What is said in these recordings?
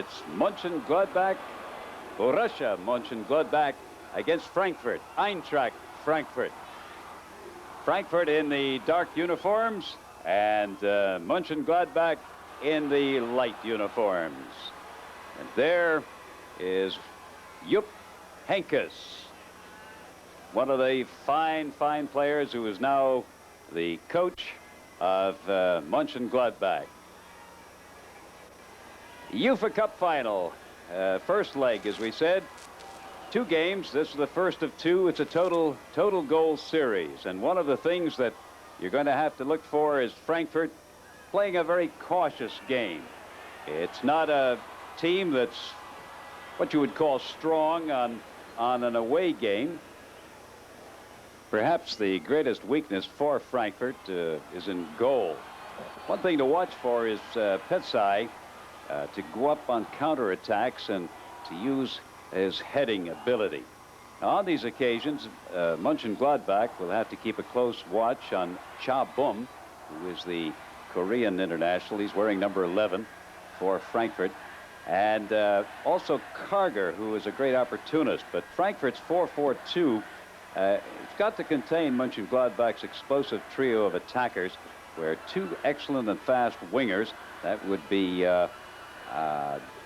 It's Mönchengladbach, Borussia Mönchengladbach against Frankfurt, Eintracht Frankfurt. Frankfurt in the dark uniforms and Mönchengladbach in the light uniforms. And there is Jupp Heynckes, one of the fine players who is now the coach of Mönchengladbach. UEFA Cup final, first leg, as we said. 2 games. This is the first of 2. It's a total goal series. And one of the things that you're going to have to look for is Frankfurt playing a very cautious game. It's not a team that's what you would call strong on an away game. Perhaps the greatest weakness for Frankfurt is in goal. One thing to watch for is Petsai to go up on counterattacks and to use his heading ability. Now, on these occasions, Mönchengladbach will have to keep a close watch on Cha Bum, who is the Korean international. He's wearing number 11 for Frankfurt. And also Karger, who is a great opportunist. But Frankfurt's 4-4-2, it's got to contain Mönchengladbach's explosive trio of attackers, where 2 excellent and fast wingers, that would be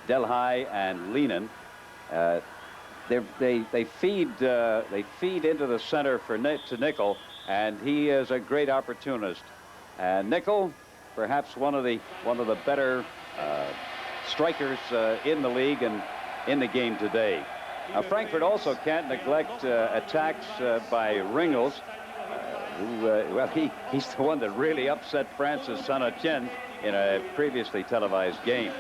Delhai and Lehnen, they feed into the center to Nickel, and he is a great opportunist. And Nickel, perhaps one of the better strikers in the league and in the game today. Now, Frankfurt also can't neglect attacks by Ringels, who he's the one that really upset France's Saint-Etienne in a previously televised game.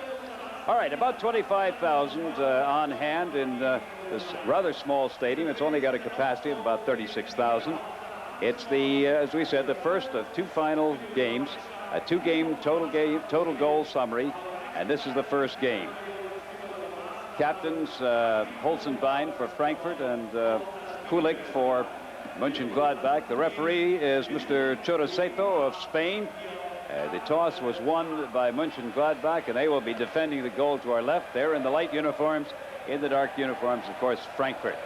All right, about 25,000 on hand in this rather small stadium. It's only got a capacity of about 36,000. It's the, as we said, the first of 2 final games, a 2-game total goal summary, and this is the first game. Captains Holzenbein for Frankfurt and Kulik for Mönchengladbach. The referee is Mr. Choroseto of Spain. The toss was won by Mönchengladbach, and they will be defending the goal to our left. They're in the light uniforms. In the dark uniforms, of course, Frankfurt.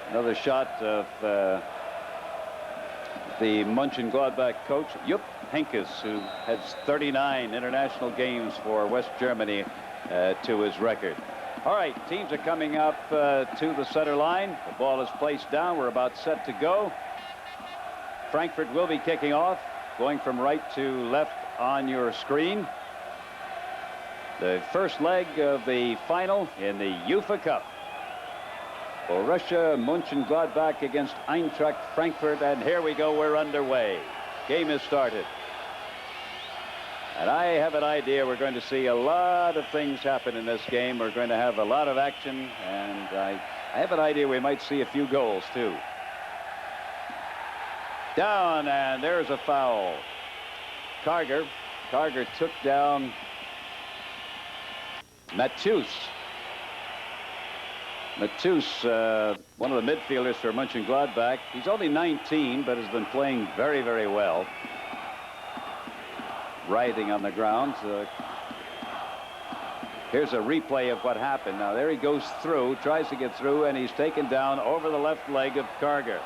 Another shot of the Mönchengladbach coach, Jupp Heynckes, who has 39 international games for West Germany to his record. All right, teams are coming up to the center line. The ball is placed down. We're about set to go. Frankfurt will be kicking off, going from right to left on your screen. The first leg of the final in the UEFA Cup. Borussia Mönchengladbach against Eintracht Frankfurt, and here we go, we're underway. Game has started. And I have an idea we're going to see a lot of things happen in this game. We're going to have a lot of action, and I have an idea we might see a few goals too. Down, and there's a foul. Karger took down Matus, one of the midfielders for Mönchengladbach. He's only 19, but has been playing very well. Writhing on the ground. Here's a replay of what happened. Now there he goes through, tries to get through, and he's taken down over the left leg of Karger.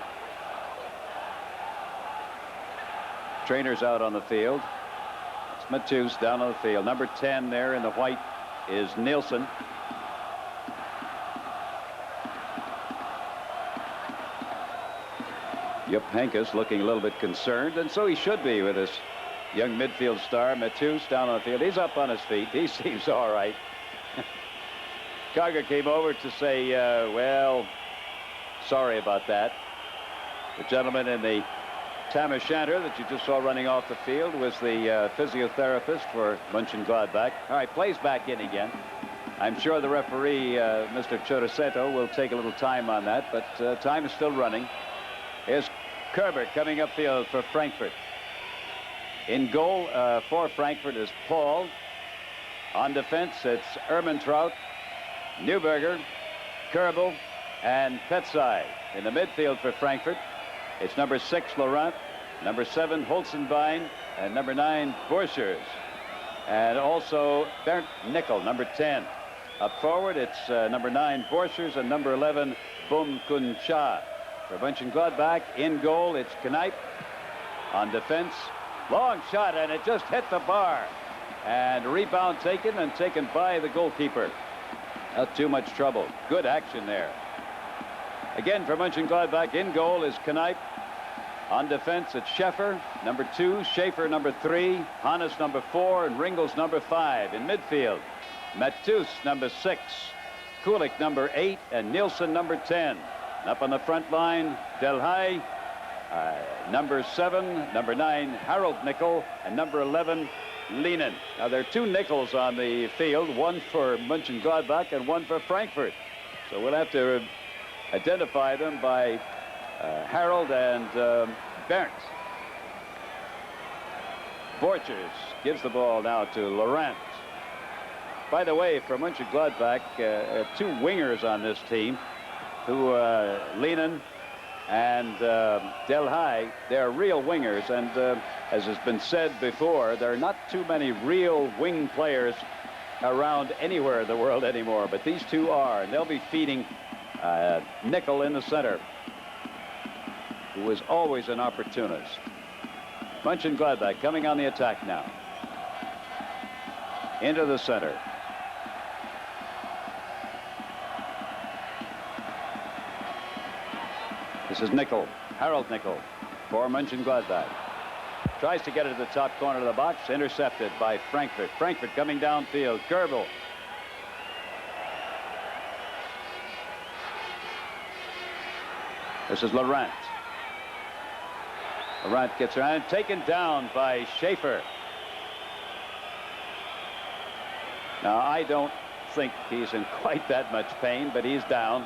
Trainer's out on the field. It's Matus down on the field. Number 10 there in the white is Nielsen. Jupp Heynckes looking a little bit concerned, and so he should be with this young midfield star. Matus down on the field. He's up on his feet. He seems all right. Karger came over to say, well, sorry about that. The gentleman in the tam o'shanter that you just saw running off the field was the physiotherapist for Mönchengladbach. All right, plays back in again. I'm sure the referee, Mr. Choroseto, will take a little time on that, but time is still running. Here's Kerber coming upfield for Frankfurt. In goal for Frankfurt is Paul. On defense, it's Ermentrout, Neuberger, Kerbel, and Petsai. In the midfield for Frankfurt, it's number 6, Laurent, number 7, Holzenbein, and number 9, Borchers. and also Bernd Nickel, number 10. Up forward, it's number 9, Borchers, and number 11, Bum Kun Cha. For Mönchengladbach, in goal, it's Kneipp. On defense, long shot, and it just hit the bar. And rebound taken, and taken by the goalkeeper. Not too much trouble. Good action there. Again, for Mönchengladbach, in goal is Kneipp. On defense, it's Schäfer, number 2, Schaefer, number 3, Hannes, number 4, and Ringels, number 5. In midfield, Matus, number 6, Kulik, number 8, and Nielsen, number 10. Up on the front line, Delhay, number 7, number 9, Harold Nickel, and number 11, Leinen. Now, there are 2 Nickels on the field, one for Mönchengladbach and one for Frankfurt. So we'll have to identify them by Harold and Bernd. Borchers gives the ball now to Laurent. By the way, for Mönchengladbach, 2 wingers on this team, who Leinen and Delhay, they're real wingers, and as has been said before, there are not too many real wing players around anywhere in the world anymore, but these 2 are, and they'll be feeding Nickel in the center, who is always an opportunist. Mönchengladbach coming on the attack now. Into the center. This is Nickel, Harold Nickel, for Mönchengladbach. Tries to get it to the top corner of the box, intercepted by Frankfurt. Frankfurt coming downfield, Goebel. This is Laurent. Laurent gets around, taken down by Schaefer. Now, I don't think he's in quite that much pain, but he's down.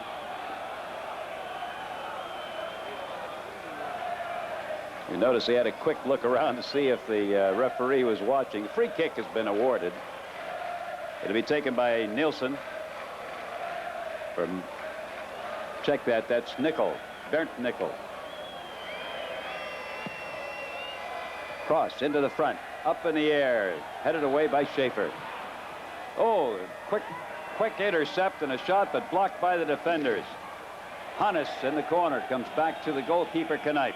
You notice he had a quick look around to see if the referee was watching. Free kick has been awarded. It'll be taken by Nielsen. Check that. That's Nickel. Bernd Nickel. Cross into the front. Up in the air. Headed away by Schaefer. Oh, quick intercept and a shot, but blocked by the defenders. Hannes in the corner comes back to the goalkeeper, Kneipp.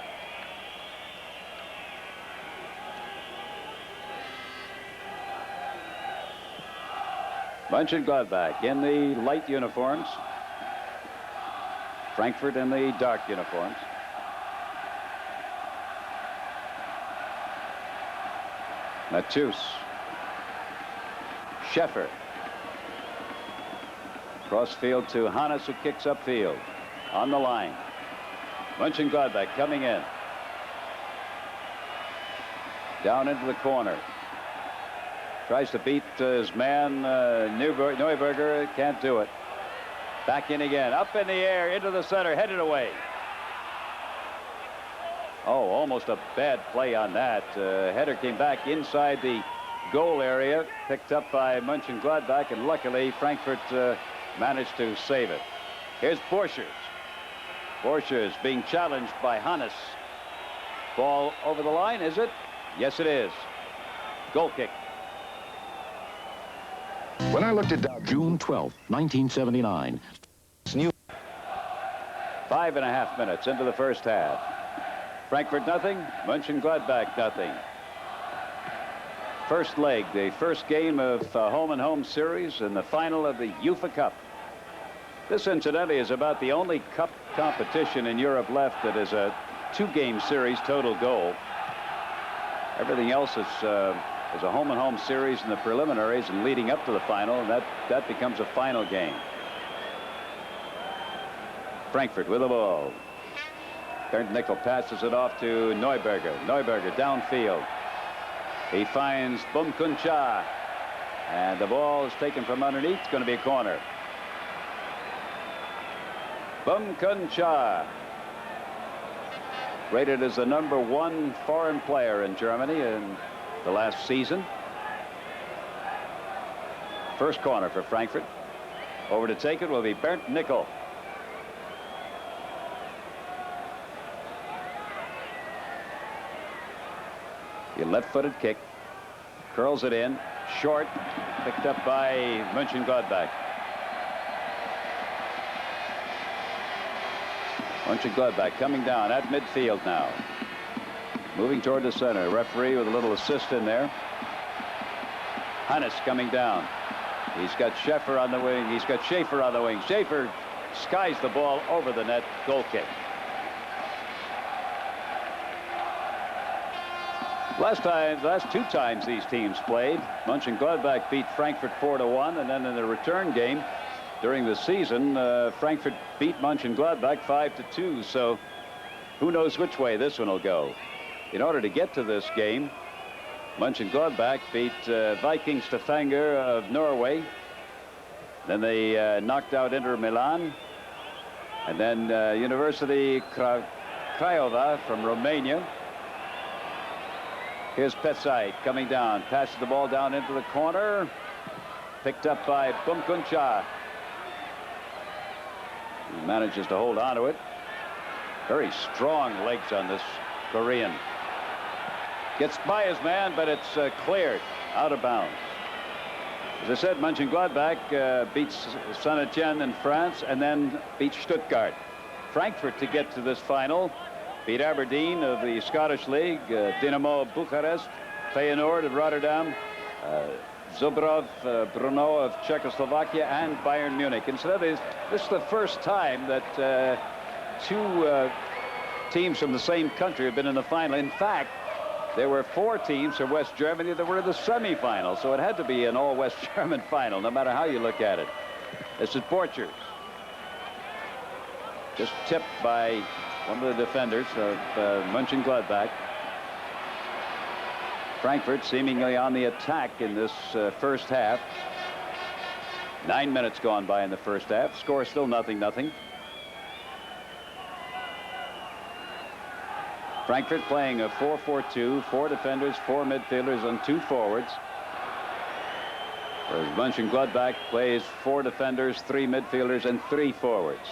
Mönchengladbach in the light uniforms. Frankfurt in the dark uniforms. Matus. Schäfer. Crossfield to Hannes, who kicks upfield. On the line. Mönchengladbach coming in. Down into the corner. Tries to beat his man, Neuberger. Can't do it. Back in again. Up in the air, into the center, headed away. Oh, almost a bad play on that. Header came back inside the goal area, picked up by Mönchengladbach, and luckily Frankfurt managed to save it. Here's Borchers. Borchers being challenged by Hannes. Ball over the line, is it? Yes, it is. Goal kick. When I looked at June 12th, 1979. 5.5 minutes into the first half. Frankfurt nothing, Mönchengladbach nothing. First leg, the first game of home-and-home series and the final of the UEFA Cup. This, incidentally, is about the only cup competition in Europe left that is a 2-game series total goal. Everything else is a home-and-home series in the preliminaries and leading up to the final, and that becomes a final game. Frankfurt with the ball. Bernd Nickel passes it off to Neuberger. Neuberger downfield. He finds Bum Kun Cha, and the ball is taken from underneath. It's going to be a corner. Bum Kun Cha, rated as the #1 foreign player in Germany in the last season. First corner for Frankfurt. Over to take it will be Bernd Nickel. The left-footed kick, curls it in. Short, picked up by Mönchengladbach. Mönchengladbach coming down at midfield now. Moving toward the center. Referee with a little assist in there. Hannes coming down. He's got Schaefer on the wing. He's got Schaefer on the wing. Schaefer skies the ball over the net. Goal kick. Last two times these teams played, Mönchengladbach beat Frankfurt 4-1, and then in the return game during the season, Frankfurt beat Mönchengladbach 5-2. So who knows which way this one will go. In order to get to this game, Mönchengladbach beat Viking Stavanger of Norway. Then they knocked out Inter Milan. And then University Craiova from Romania. Here's Petsai coming down. Passes the ball down into the corner. Picked up by Bumkuncha. He manages to hold on to it. Very strong legs on this Korean. Gets by his man, but it's cleared out of bounds. As I said, Mönchengladbach beats Saint-Étienne in France and then beats Stuttgart. Frankfurt, to get to this final, beat Aberdeen of the Scottish League, Dynamo Bucharest, Feyenoord of Rotterdam, Zubrov Brno of Czechoslovakia, and Bayern Munich. Incidentally, this is the first time that two teams from the same country have been in the final. In fact, there were 4 teams from West Germany that were in the semifinal, so it had to be an all-West German final, no matter how you look at it. This is Borchers. Just tipped by one of the defenders of Mönchengladbach. Frankfurt seemingly on the attack in this first half. 9 minutes gone by in the first half. Score still 0-0. Frankfurt playing a 4-4-2, 4 defenders, 4 midfielders, and 2 forwards. Whereas Mönchengladbach plays 4 defenders, 3 midfielders, and 3 forwards.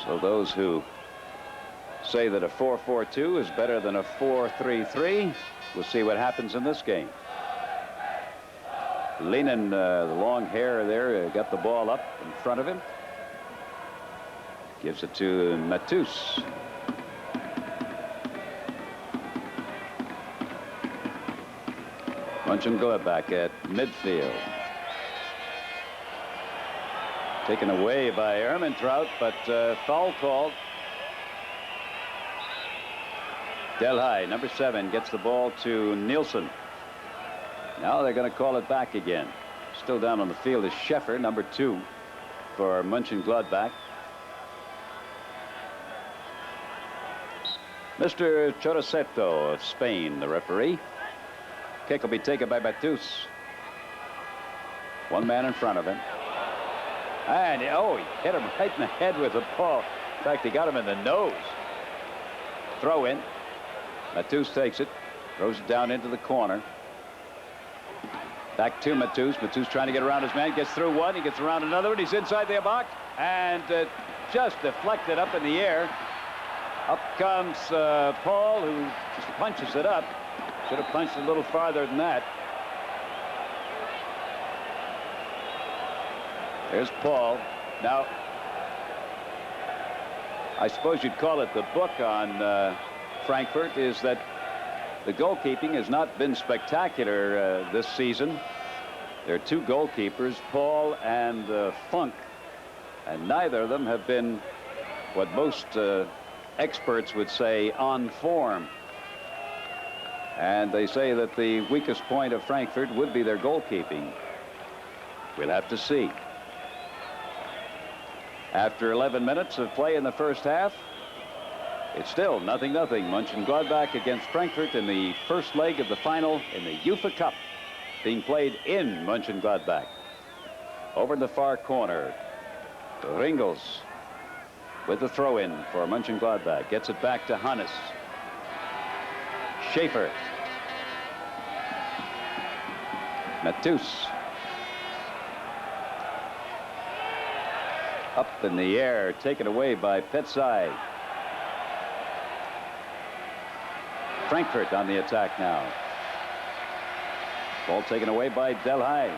So those who say that a 4-4-2 is better than a 4-3-3, we'll see what happens in this game. Lenin, the long hair there, got the ball up in front of him. Gives it to Matus. Mönchengladbach at midfield. Taken away by Ermentrout, but foul called. Delhai, number 7, gets the ball to Nielsen. Now they're going to call it back again. Still down on the field is Schaefer, number 2 for Mönchengladbach. Mr. Choroseto of Spain, the referee. Kick will be taken by Matus. 1 man in front of him. And, oh, he hit him right in the head with the ball. In fact, he got him in the nose. Throw in. Matus takes it. Throws it down into the corner. Back to Matus. Matus trying to get around his man. Gets through one. He gets around another one. He's inside the box. And just deflected up in the air. Up comes Paul, who just punches it up. Should have punched a little farther than that. There's Paul. Now, I suppose you'd call it the book on Frankfurt, is that the goalkeeping has not been spectacular this season. There are 2 goalkeepers, Paul and Funk, and neither of them have been what most experts would say on form. And they say that the weakest point of Frankfurt would be their goalkeeping. We'll have to see. After 11 minutes of play in the first half, it's still 0-0. Mönchengladbach against Frankfurt in the first leg of the final in the UEFA Cup, being played in Mönchengladbach. Over in the far corner, Ringels with the throw-in for Mönchengladbach. Gets it back to Hannes. Schaefer. Matus. Up in the air, taken away by Petsai. Frankfurt on the attack now. Ball taken away by Delhay.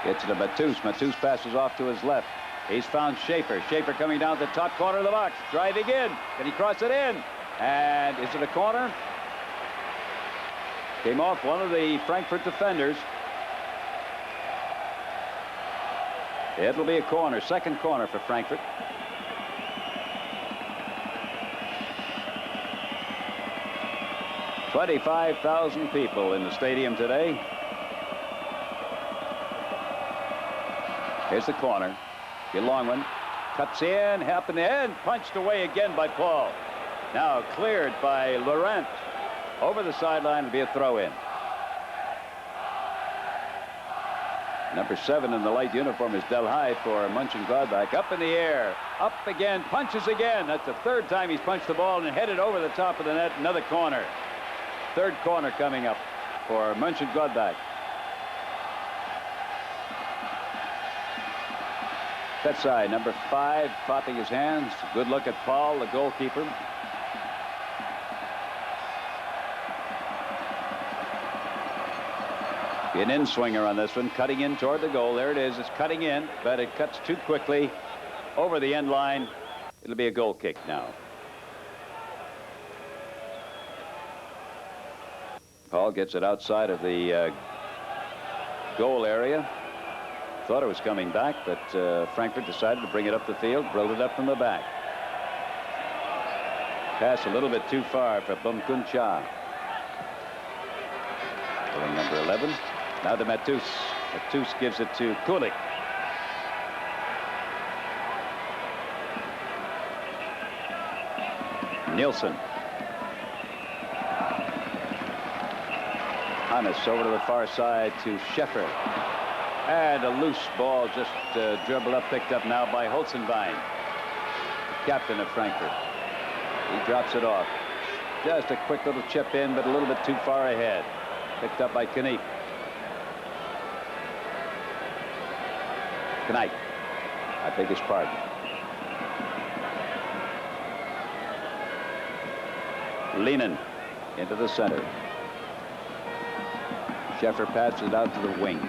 Gets it to Matus. Matus passes off to his left. He's found Schaefer. Schaefer coming down the top corner of the box. Driving in. Can he cross it in? And is it a corner? Came off one of the Frankfurt defenders. It'll be a corner. Second corner for Frankfurt. $25,000 people in the stadium today. Here's the corner. The long one. Cuts in. Up in the end. Punched away again by Paul. Now cleared by Laurent. Over the sideline. It'll be a throw in. Number 7 in the light uniform is Delhay for Mönchengladbach. Up in the air. Up again. Punches again. That's the third time he's punched the ball and headed over the top of the net. Another corner. Third corner coming up for Mönchengladbach. That side, number 5, clapping his hands. Good look at Paul, the goalkeeper. An in-swinger on this one, cutting in toward the goal. There it is. It's cutting in, but it cuts too quickly over the end line. It'll be a goal kick now. Paul gets it outside of the goal area. Thought it was coming back, but Frankfurt decided to bring it up the field, rolled it up from the back. Pass a little bit too far for Bumkuncha. Pulling number 11. Now to Matus. Matus gives it to Kulik. Nielsen. Hannes over to the far side to Schäfer. And a loose ball just dribbled up, picked up now by Holzenbein, captain of Frankfurt. He drops it off. Just a quick little chip in, but a little bit too far ahead. Picked up by Knipe. Knipe. I beg his pardon. Lenin into the center. Schäfer passes it out to the wing.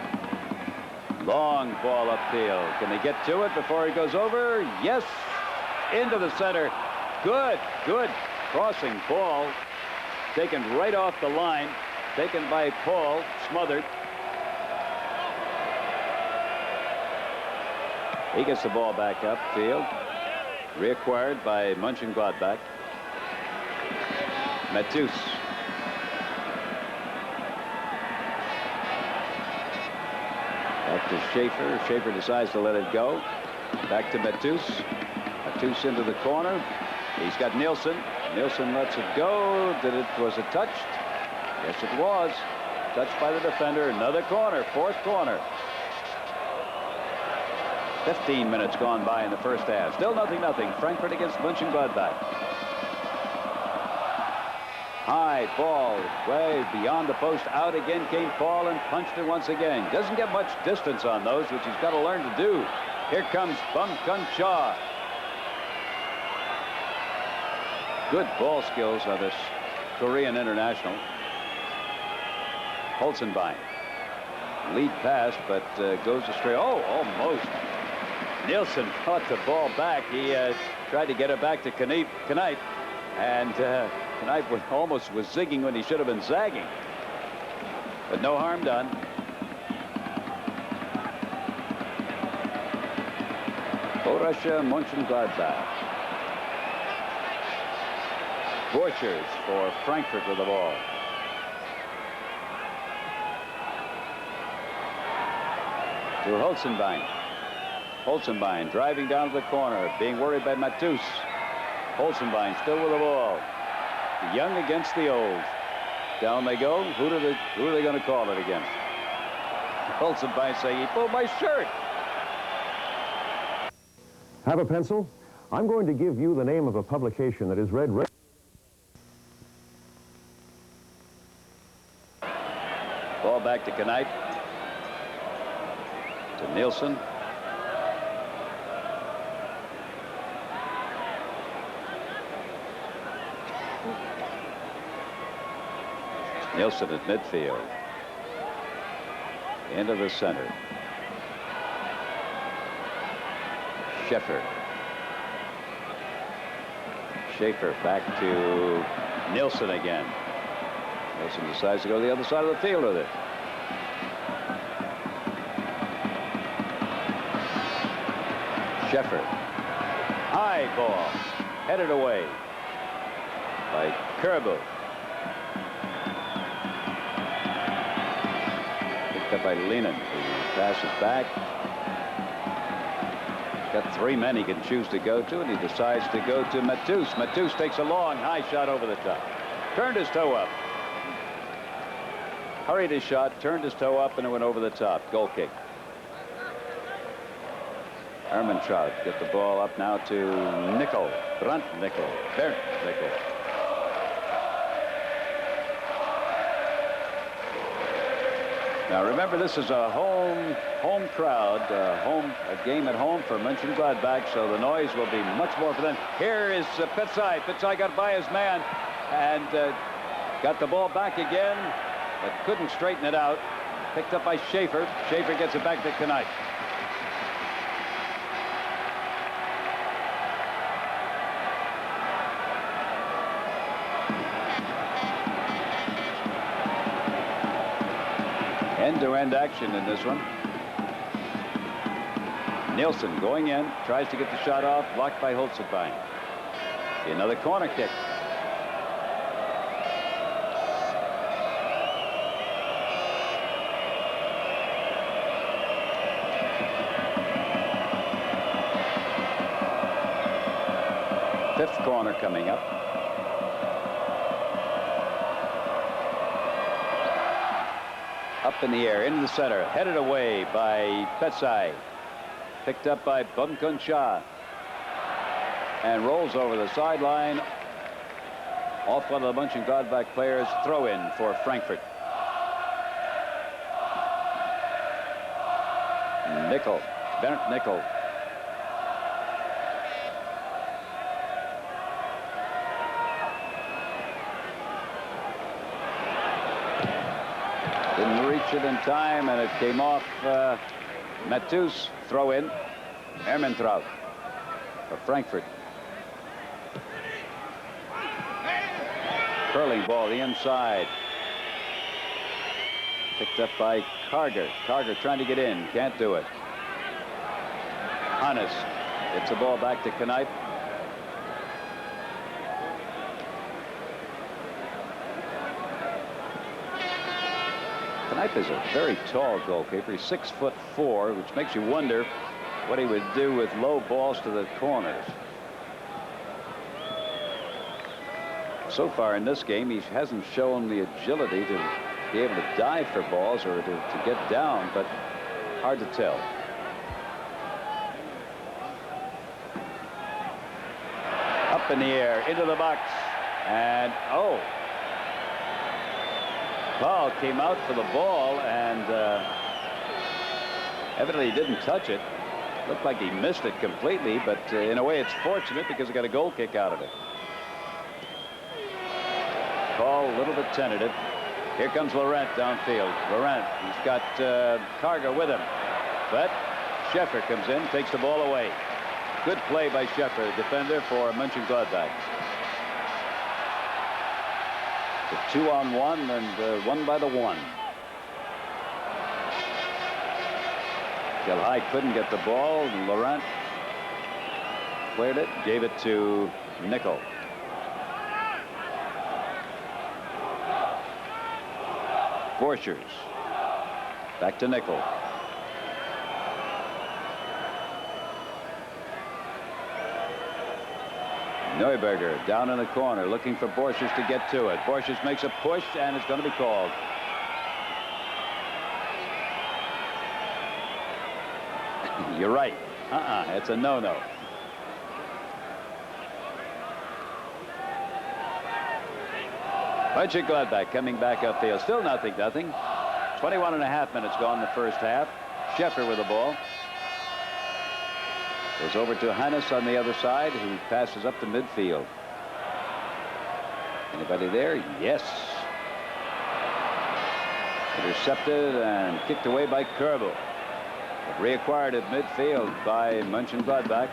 Long ball upfield. Can they get to it before he goes over? Yes. Into the center. Good crossing ball. Taken right off the line. Taken by Paul. Smothered. He gets the ball back upfield. Reacquired by Mönchengladbach. Matus. Back to Schaefer. Schaefer decides to let it go. Back to Matus. Matus into the corner. He's got Nielsen. Nielsen lets it go. Was it touched? Yes, it was. Touched by the defender. Another corner. Fourth corner. 15 minutes gone by in the first half. Still nothing. Frankfurt against Mönchengladbach. High ball way beyond the post. Out again came Paul and punched it once again. Doesn't get much distance on those, which he's got to learn to do. Here comes Bumkuncha. Good ball skills of this Korean international. Holzenbein. Lead pass, but goes astray. Oh, almost. Nielsen caught the ball back. He tried to get it back to Knipe. And Knipe almost was zigging when he should have been zagging. But no harm done. Borussia Mönchengladbach. Borchers for Frankfurt with the ball. To Holzenbein. Holzenbein driving down to the corner, being worried by Matus. Holzenbein still with the ball. The young against the old. Down they go. Who are they going to call it against? Holzenbein saying, he pulled my shirt. Have a pencil? I'm going to give you the name of a publication that is read. Ball back to Knipe. To Nielsen. Nielsen at midfield. Into the center. Schaefer. Schaefer back to Nielsen again. Nielsen decides to go to the other side of the field with it. Schaefer. High ball. Headed away by Caribou. Picked up by Lenin, who passes back. Got 3 men he can choose to go to, and he decides to go to Matus. Matus takes a long, high shot over the top. Turned his toe up. Hurried his shot, turned his toe up, and it went over the top. Goal kick. Ermentrout get the ball up now to Nickel. Bernd Nickel. Now remember, this is a home crowd, a game at home for Mönchengladbach, so the noise will be much more for them. Here is Petsai. Petsai got by his man and got the ball back again, but couldn't straighten it out. Picked up by Schaefer. Schaefer gets it back to Knight. End-to-end action in this one. Nielsen going in, tries to get the shot off, blocked by Holzbein. Another corner kick. Fifth corner coming up. Up in the air, into the center, headed away by Petsai. Picked up by Bumkun Shah. And rolls over the sideline. Off one of the Mönchengladbach players. Throw in for Frankfurt. Nickel. Bernd Nickel. Didn't reach it in time, and it came off Matus. Throw in. Ermentrout for Frankfurt. Curling ball, the inside. Picked up by Karger. Karger trying to get in. Can't do it. Hannes gets the ball back to Knipe. Knipe is a very tall goalkeeper. He's 6'4", which makes you wonder what he would do with low balls to the corners. So far in this game, he hasn't shown the agility to be able to dive for balls or to get down, but hard to tell. Up in the air, into the box, and oh! Paul came out for the ball, and evidently he didn't touch it. Looked like he missed it completely, but in a way it's fortunate because he got a goal kick out of it. Paul a little bit tentative. Here comes Laurent downfield. Laurent, he's got Karger with him, but Schaefer comes in, takes the ball away. Good play by Schaefer, the defender for Mönchengladbach. The 2-on-1 and one by the one. Delhai couldn't get the ball. Laurent cleared it, gave it to Nickel. Borchers. Back to Nickel. Neuberger down in the corner looking for Borchers to get to it. Borchers makes a push and it's going to be called. You're right. It's a no-no. Mönchengladbach coming back upfield. Still nothing. 21.5 minutes gone in the first half. Schaefer with the ball. Goes over to Hannes on the other side, who passes up to midfield. Anybody there? Yes. Intercepted and kicked away by Kerbel. Reacquired at midfield by Mönchengladbach.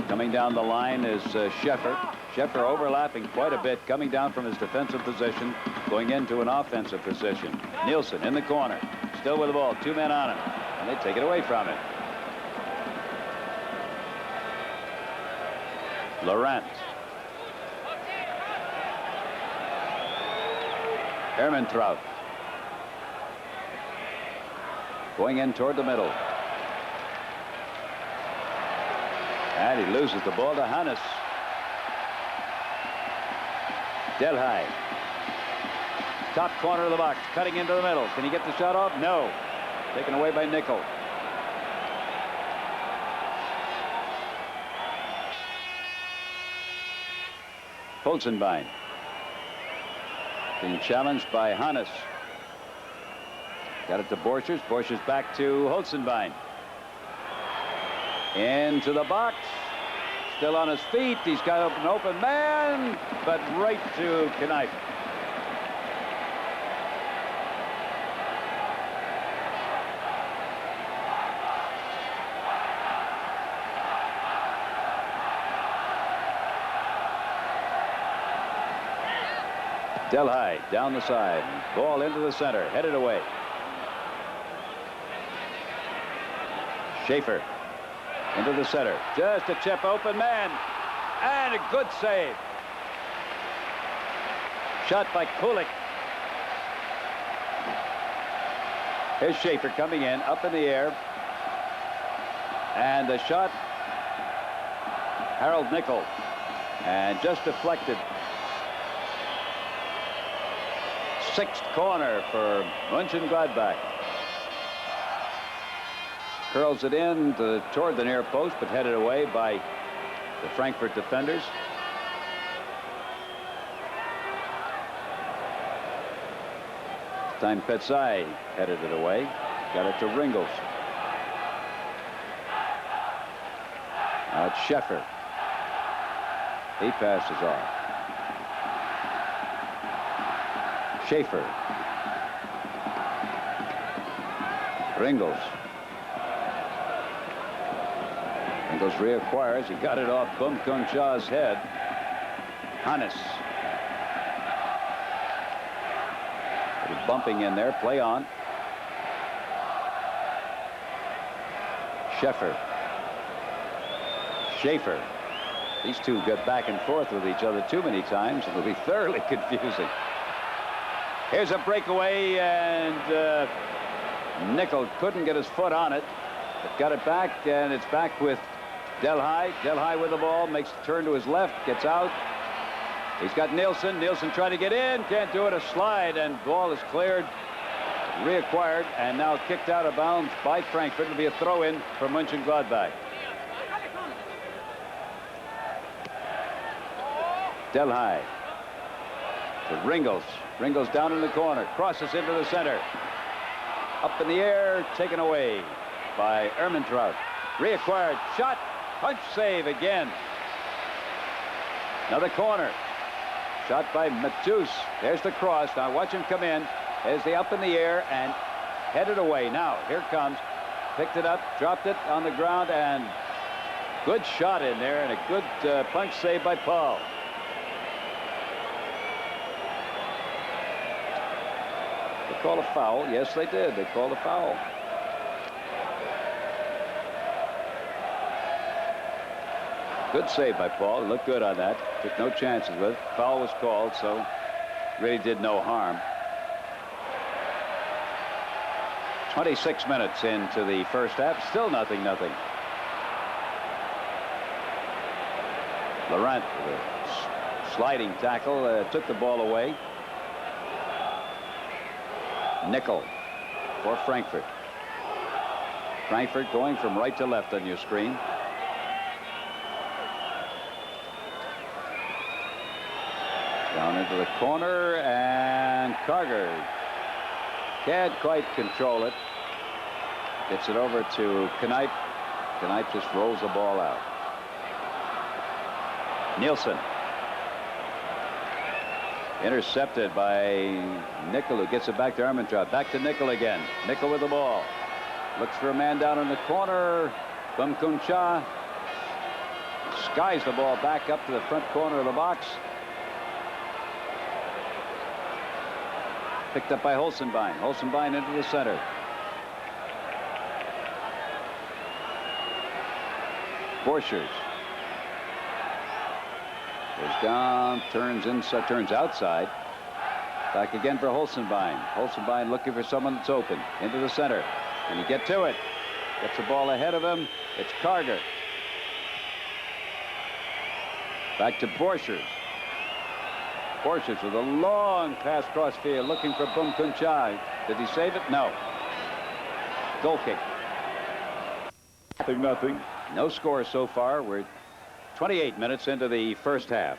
Coming down the line is Schäfer. Schäfer overlapping quite a bit, coming down from his defensive position, going into an offensive position. Nielsen in the corner, still with the ball, 2 men on him, and they take it away from him. Laurent. Ermentrout. Going in toward the middle. And he loses the ball to Hannes. Delhay. Top corner of the box, cutting into the middle. Can he get the shot off? No. Taken away by Nickel. Holzenbein. Being challenged by Hannes. Got it to Borchers. Borchers back to Holzenbein. Into the box. Still on his feet. He's got an open man, but right to Knipe. Delhay down the side. Ball into the center. Headed away. Schaefer into the center. Just a chip, open man. And a good save. Shot by Kulik. Here's Schaefer coming in, up in the air. And the shot, Harold Nickel. And just deflected. Sixth corner for Mönchengladbach. Curls it in toward the near post, but headed away by the Frankfurt defenders. This time Petzai headed it away. Got it to Ringels. Now it's Schäfer. He passes off. Schaefer. Ringels. Ringels reacquires. He got it off Bum Kung Cha's head. Hannes. Bumping in there. Play on. Schäfer. Schaefer. These two get back and forth with each other too many times. It'll be thoroughly confusing. Here's a breakaway, and Nickel couldn't get his foot on it, but got it back, and it's back with Delhay. Delhay with the ball, makes the turn to his left, gets out. He's got Nielsen. Nielsen trying to get in, can't do it. A slide, and ball is cleared, reacquired, and now kicked out of bounds by Frankfurt. It'll be a throw-in for Mönchengladbach. Delhay to Ringels. Ringels down in the corner, crosses into the center. Up in the air, taken away by Ermentrout. Reacquired, shot, punch save again. Another corner. Shot by Matus. There's the cross. Now watch him come in. There's the up in the air and headed away. Now, here comes. Picked it up, dropped it on the ground, and good shot in there, and a good punch save by Paul. Call a foul. Yes, they did. They called a foul. Good save by Paul. He looked good on that. Took no chances with it. Foul was called, so really did no harm. 26 minutes into the first half. Still nothing. Laurent with a sliding tackle took the ball away. Nickel for Frankfurt. Frankfurt going from right to left on your screen. Down into the corner, and Karger can't quite control it. Gets it over to Knipe. Knipe just rolls the ball out. Nielsen. Intercepted by Nickel, who gets it back to Armentrout. Back to Nickel again. Nickel with the ball. Looks for a man down in the corner. Bumkuncha skies the ball back up to the front corner of the box. Picked up by Holzenbein. Holzenbein into the center. Borchers. Goes down, turns inside, turns outside. Back again for Holzenbein. Holzenbein looking for someone that's open. Into the center. Can he get to it? Gets the ball ahead of him. It's Carter. Back to Borchers. Borchers with a long pass cross field looking for Bumkuncha. Did he save it? No. Goal kick. Nothing. No score so far. We're 28 minutes into the first half.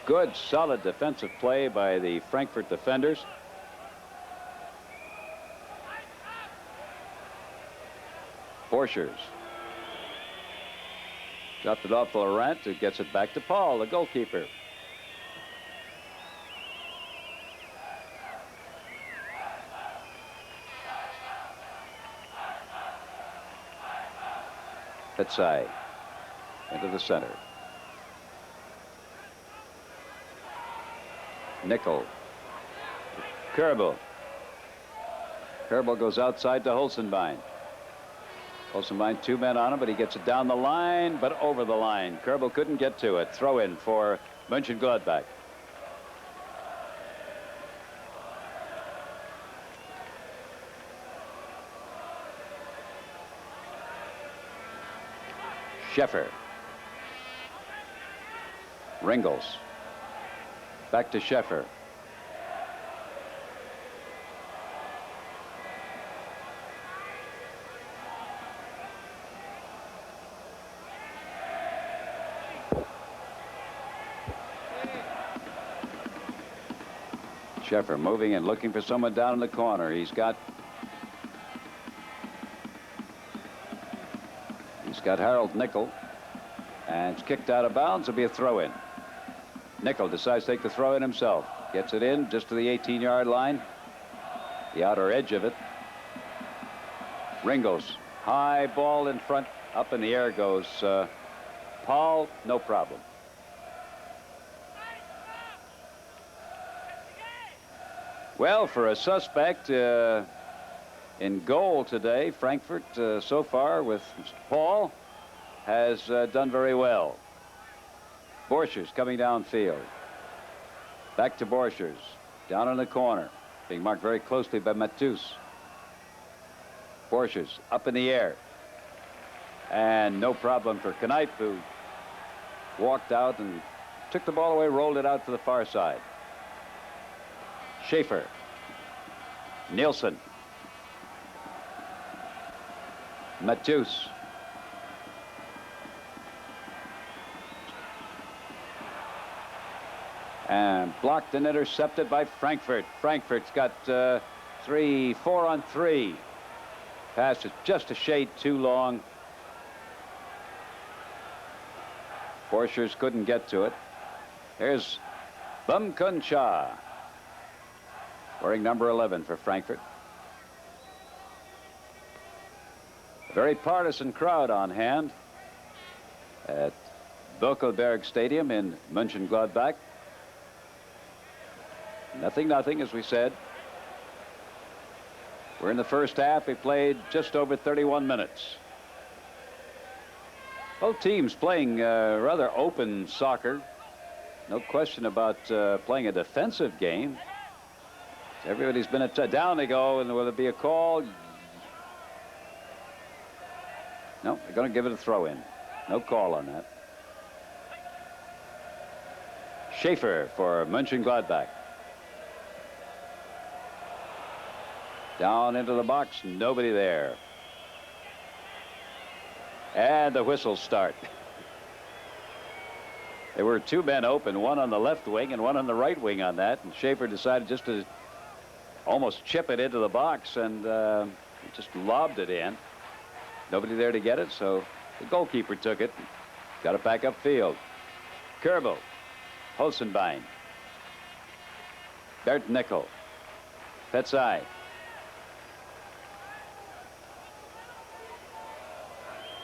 Good, solid defensive play by the Frankfurt defenders. Borchers. Dropped it off to Laurent, who gets it back to Paul, the goalkeeper. Petsai into the center. Nickel. Kerbel. Kerbel goes outside to Holzenbein. Holzenbein, 2 men on him, but he gets it down the line, but over the line. Kerbel couldn't get to it. Throw in for Mönchengladbach. Schäfer. Ringels. Back to Schäfer. Schäfer moving and looking for someone down in the corner. He's got Harold Nickel, and it's kicked out of bounds. It'll be a throw-in. Nickel decides to take the throw-in himself. Gets it in just to the 18-yard line, the outer edge of it. Ringos, high ball in front, up in the air goes Paul, no problem. Well, for a suspect in goal today, Frankfurt so far with Paul has done very well. Borchers coming downfield. Back to Borchers. Down in the corner. Being marked very closely by Matus. Borchers up in the air. And no problem for Knipe, who walked out and took the ball away, rolled it out to the far side. Schaefer. Nielsen. Matus. And blocked and intercepted by Frankfurt. Frankfurt's got 4-on-3. Pass is just a shade too long. Borchers couldn't get to it. Here's Bumkuncha, wearing number 11 for Frankfurt. A very partisan crowd on hand at Bökelberg Stadium in Mönchengladbach. 0-0, as we said. We're in the first half. We played just over 31 minutes. Both teams playing rather open soccer. No question about playing a defensive game. Everybody's been down they go, and will there be a call? No, they're going to give it a throw-in. No call on that. Schaefer for Mönchengladbach. Down into the box, nobody there. And the whistles start. There were 2 men open, one on the left wing and one on the right wing on that, and Schaefer decided just to almost chip it into the box, and just lobbed it in. Nobody there to get it, so the goalkeeper took it. Got it back upfield. Kerbel, Holzenbein, Bernd Nickel, Petzai.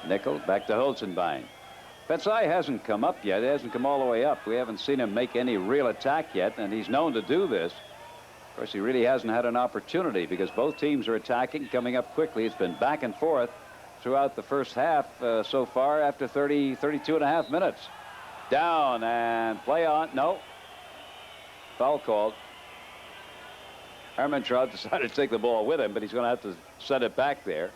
Nickel back to Holzenbein. Petzai hasn't come up yet. He hasn't come all the way up. We haven't seen him make any real attack yet, and he's known to do this. Of course, he really hasn't had an opportunity because both teams are attacking, coming up quickly. It's been back and forth throughout the first half so far after 32 and a half minutes. Down and play on. No. Foul called. Eintracht decided to take the ball with him, but he's going to have to send it back there.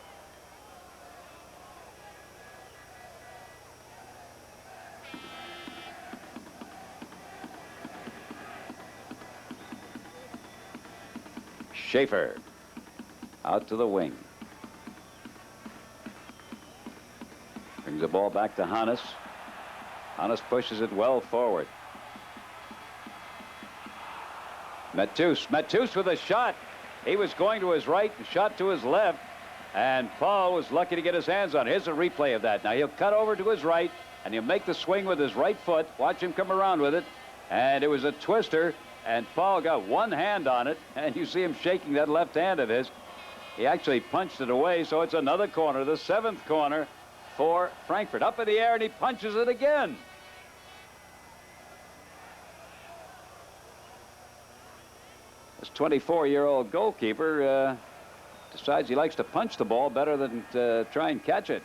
Schaefer out to the wing. Brings the ball back to Hannes. Hannes pushes it well forward. Matus with a shot. He was going to his right and shot to his left, and Paul was lucky to get his hands on it. Here's a replay of that. Now he'll cut over to his right, and he'll make the swing with his right foot. Watch him come around with it, and it was a twister, and Paul got one hand on it, and you see him shaking that left hand of his. He actually punched it away, so it's another corner, the 7th corner for Frankfurt. Up in the air, and he punches it again. This 24-year-old goalkeeper decides he likes to punch the ball better than try and catch it.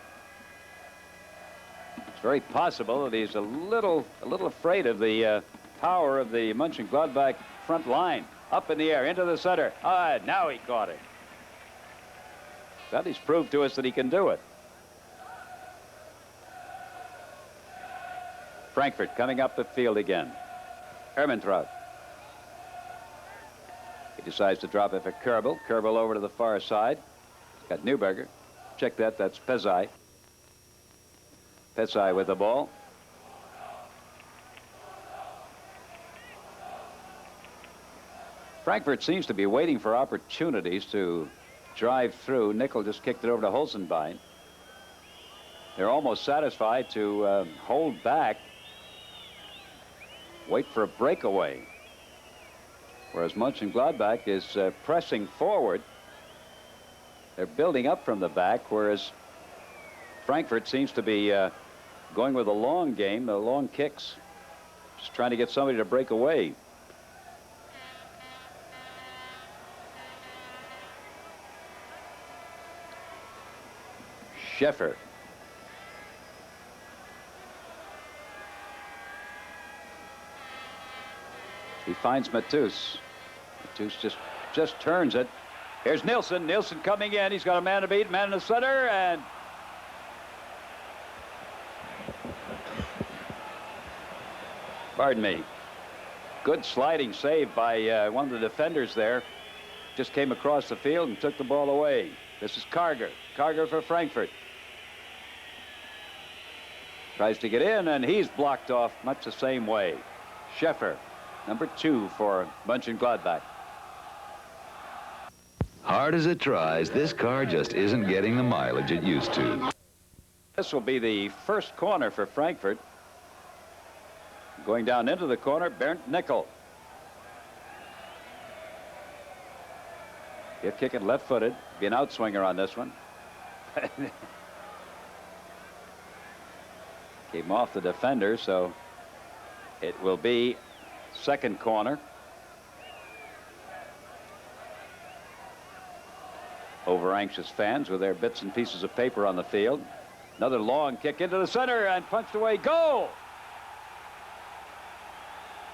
It's very possible that he's a little afraid of the power of the Mönchengladbach front line. Up in the air, into the center. Now he caught it. But he's proved to us that he can do it. Frankfurt coming up the field again. Eintracht. He decides to drop it for Kerbel. Kerbel over to the far side. Got Neuberger. Check that. That's Petzai. Petzai with the ball. Frankfurt seems to be waiting for opportunities to drive through. Nickel just kicked it over to Holzenbein. They're almost satisfied to hold back, wait for a breakaway. Whereas Mönchengladbach is pressing forward. They're building up from the back, whereas Frankfurt seems to be going with a long game, the long kicks, just trying to get somebody to break away. Schäfer. He finds Matus. Matus just turns it. Here's Nilsson. Nilsson coming in. He's got a man to beat, man in the center, and pardon me. Good sliding save by one of the defenders there. Just came across the field and took the ball away. This is Karger. Karger for Frankfurt. Tries to get in, and he's blocked off much the same way. Schäfer, number 2 for Mönchengladbach. Hard as it tries, this car just isn't getting the mileage it used to. This will be the first corner for Frankfurt. Going down into the corner, Bernd Nickel. He'll kick it left-footed. Be an outswinger on this one. Came off the defender, so it will be second corner. Over-anxious fans with their bits and pieces of paper on the field. Another long kick into the center and punched away. Goal!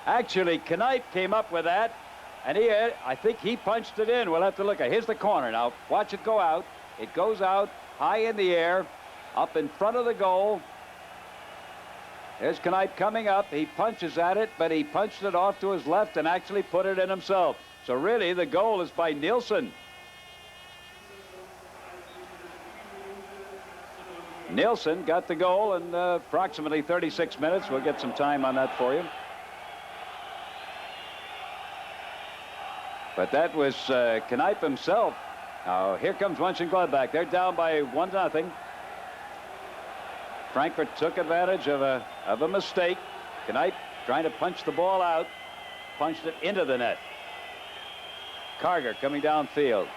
Actually, Knipe came up with that, and I think he punched it in. We'll have to look at it. Here's the corner now. Watch it go out. It goes out high in the air, up in front of the goal. There's Knipe coming up. He punches at it, but he punched it off to his left and actually put it in himself. So really, the goal is by Nilsson. Nilsson got the goal in approximately 36 minutes. We'll get some time on that for you. But that was Knipe himself. Now, here comes Mönchengladbach. They're down by 1-0. Frankfurt took advantage of a mistake. Knight trying to punch the ball out, punched it into the net. Karger coming downfield.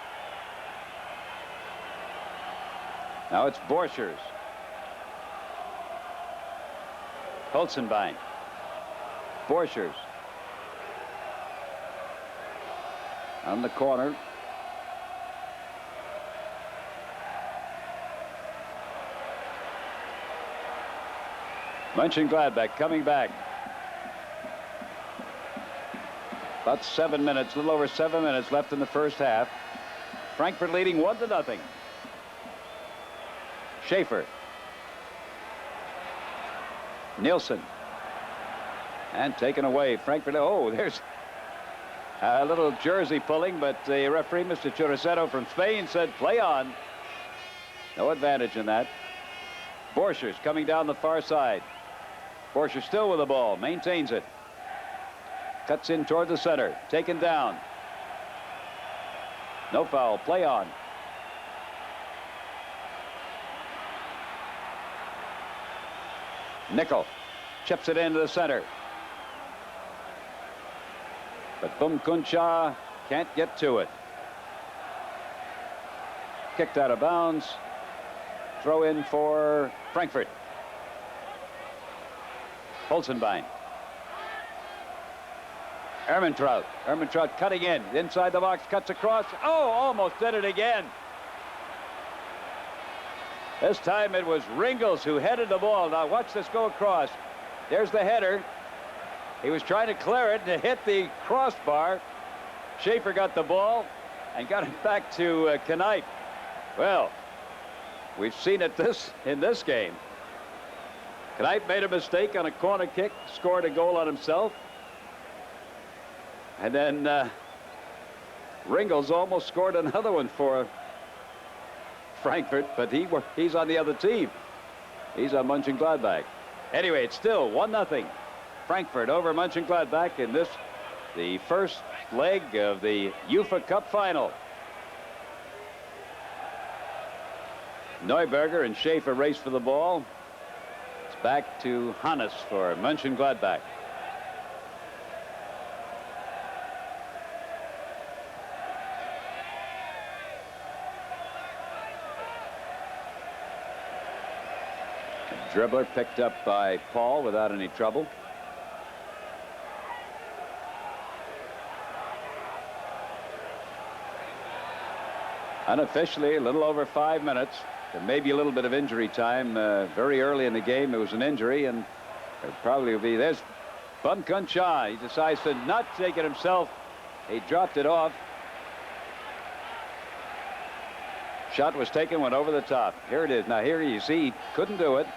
Now it's Borchers. Holzenbein. Borchers. On the corner. Mönchengladbach coming back. About 7 minutes, a little over 7 minutes left in the first half. Frankfurt leading 1-0. Schaefer. Nielsen. And taken away. Frankfurt. Oh, there's a little jersey pulling, but the referee, Mr. Churicero from Spain, said play on. No advantage in that. Borchers coming down the far side. Borchers still with the ball, maintains it. Cuts in toward the center, taken down. No foul, play on. Nickel chips it into the center. But Bumkuncha can't get to it. Kicked out of bounds. Throw in for Frankfurt. Holzenbein. Ermentrout. Ermentrout cutting in. Inside the box, cuts across. Oh, almost did it again. This time it was Ringels who headed the ball. Now watch this go across. There's the header. He was trying to clear it to hit the crossbar. Schaefer got the ball and got it back to Knight. Well, we've seen it in this game. Knight made a mistake on a corner kick, scored a goal on himself. And then Ringels almost scored another one for Frankfurt, but he's on the other team. He's on Mönchengladbach. Anyway, it's still 1-0. Frankfurt over Mönchengladbach in the first leg of the UEFA Cup final. Neuberger and Schaefer race for the ball. It's back to Hannes for Mönchengladbach. Dribbler picked up by Paul without any trouble. Unofficially, a little over 5 minutes. There may be a little bit of injury time. Very early in the game, there was an injury, and it probably will be. There's Bumkuncha. He decides to not take it himself. He dropped it off. Shot was taken, went over the top. Here it is. Now here you see he couldn't do it.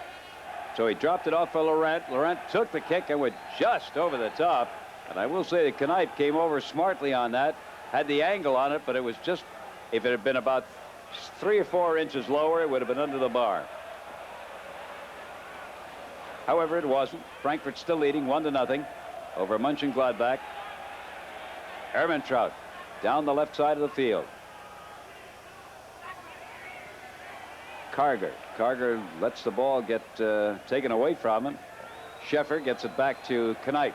So he dropped it off for Laurent. Laurent took the kick and went just over the top. And I will say that Knight came over smartly on that. Had the angle on it, but it was just, if it had been about 3 or 4 inches lower, it would have been under the bar. However, it wasn't. Frankfurt still leading 1-0 over Mönchengladbach. Ermentrout down the left side of the field. Karger lets the ball get taken away from him. Schäfer gets it back to Knight.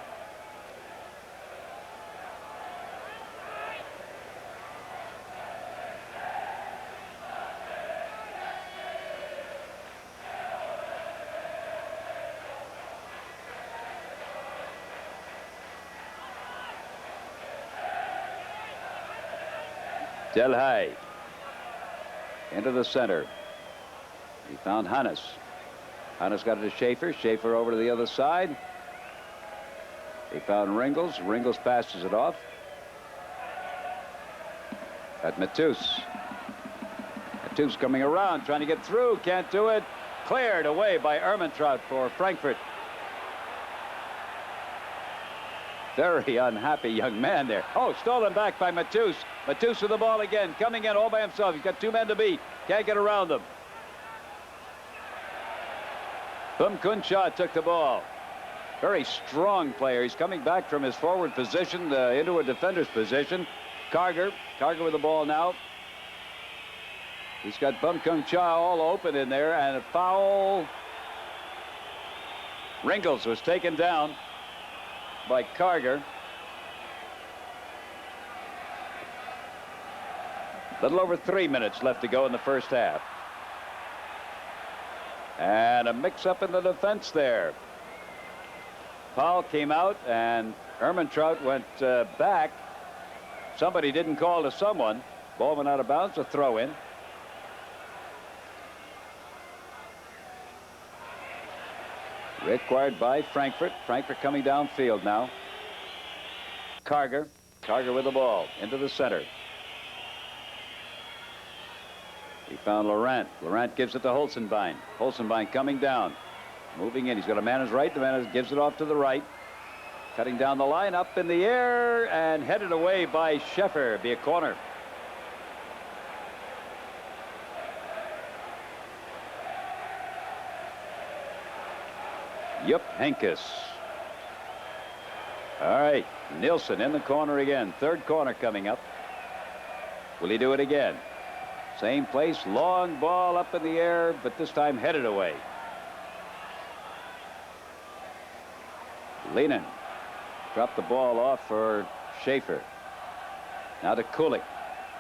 Delhay into the center. He found Hannes. Hannes got it to Schaefer. Schaefer over to the other side. He found Ringels. Ringels passes it off. At Matus. Matus coming around, trying to get through. Can't do it. Cleared away by Ermentrout for Frankfurt. Very unhappy young man there. Oh, stolen back by Matus. Matus with the ball again. Coming in all by himself. He's got 2 men to beat. Can't get around them. Bumkuncha took the ball. Very strong player. He's coming back from his forward position into a defender's position. Karger with the ball now. He's got Bumkuncha all open in there, and a foul Ringels was taken down by Karger. Little over 3 minutes left to go in the first half. And a mix-up in the defense there. Powell came out, and Ermintrout went back. Somebody didn't call to someone. Ball went out of bounds, a throw-in. Required by Frankfurt. Frankfurt coming downfield now. Karger. Karger with the ball into the center. He found Laurent. Laurent gives it to Holzenbein. Holzenbein coming down. Moving in. He's got a man on his right. The man gives it off to the right. Cutting down the line, up in the air, and headed away by Sheffer. Be a corner. Yup, Henkes. All right, Nilsson in the corner again. Third corner coming up. Will he do it again? Same place, long ball up in the air, but this time headed away. Lenin dropped the ball off for Schaefer. Now to Kulik.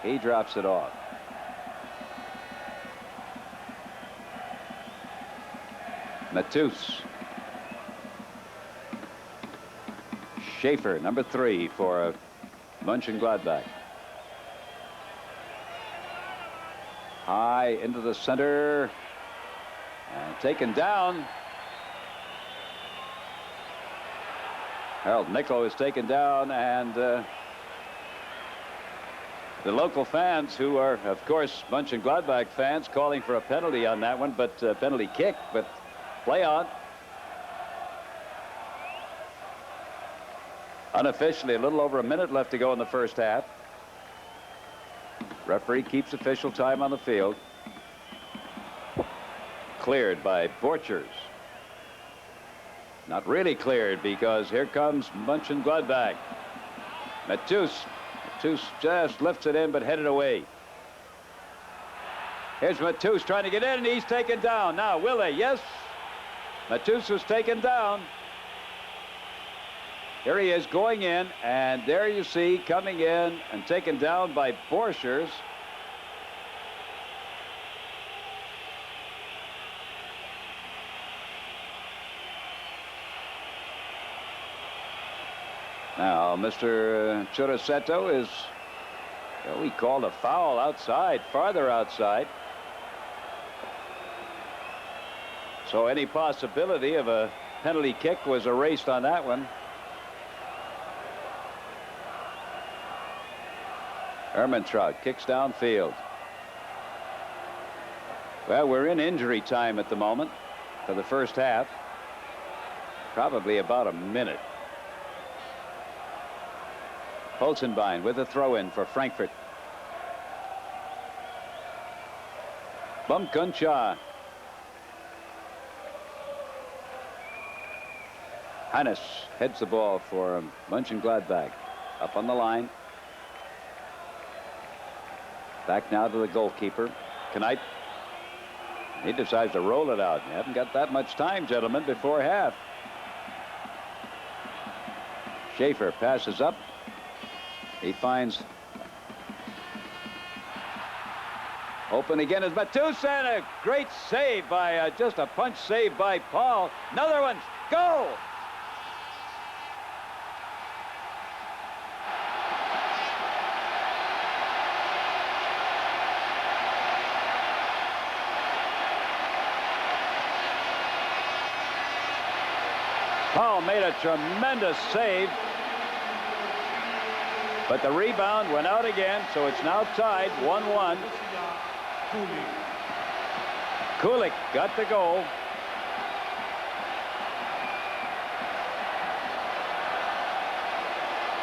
He drops it off. Matus. Schaefer, number 3 for Mönchengladbach. High into the center. And taken down. Harold Nickel is taken down, and the local fans, who are, of course, Mönchengladbach fans, calling for a penalty on that one, but penalty kick, but play on. Unofficially, a little over a minute left to go in the first half. Referee keeps official time on the field. Cleared by Borchers. Not really cleared, because here comes Mönchengladbach. Matus. Matus just lifts it in, but headed away. Here's Matus trying to get in, and he's taken down. Now, will they? Yes. Matus was taken down. Here he is going in, and there you see, coming in and taken down by Borchers. Now, Mr. Churaseto is, well, we called a foul outside, farther outside. So any possibility of a penalty kick was erased on that one. Ermintrout kicks downfield. Well, we're in injury time at the moment for the first half. Probably about a minute. Holzenbein with a throw-in for Frankfurt. Bumkuncha. Hannes heads the ball for Mönchengladbach. Up on the line. Back now to the goalkeeper. Knight. He decides to roll it out. You haven't got that much time, gentlemen, before half. Schaefer passes up. He finds open again is Matus, and a great save by just a punch save by Paul. Another one. Go! Paul made a tremendous save. But the rebound went out again, so it's now tied 1-1. Kulik got the goal.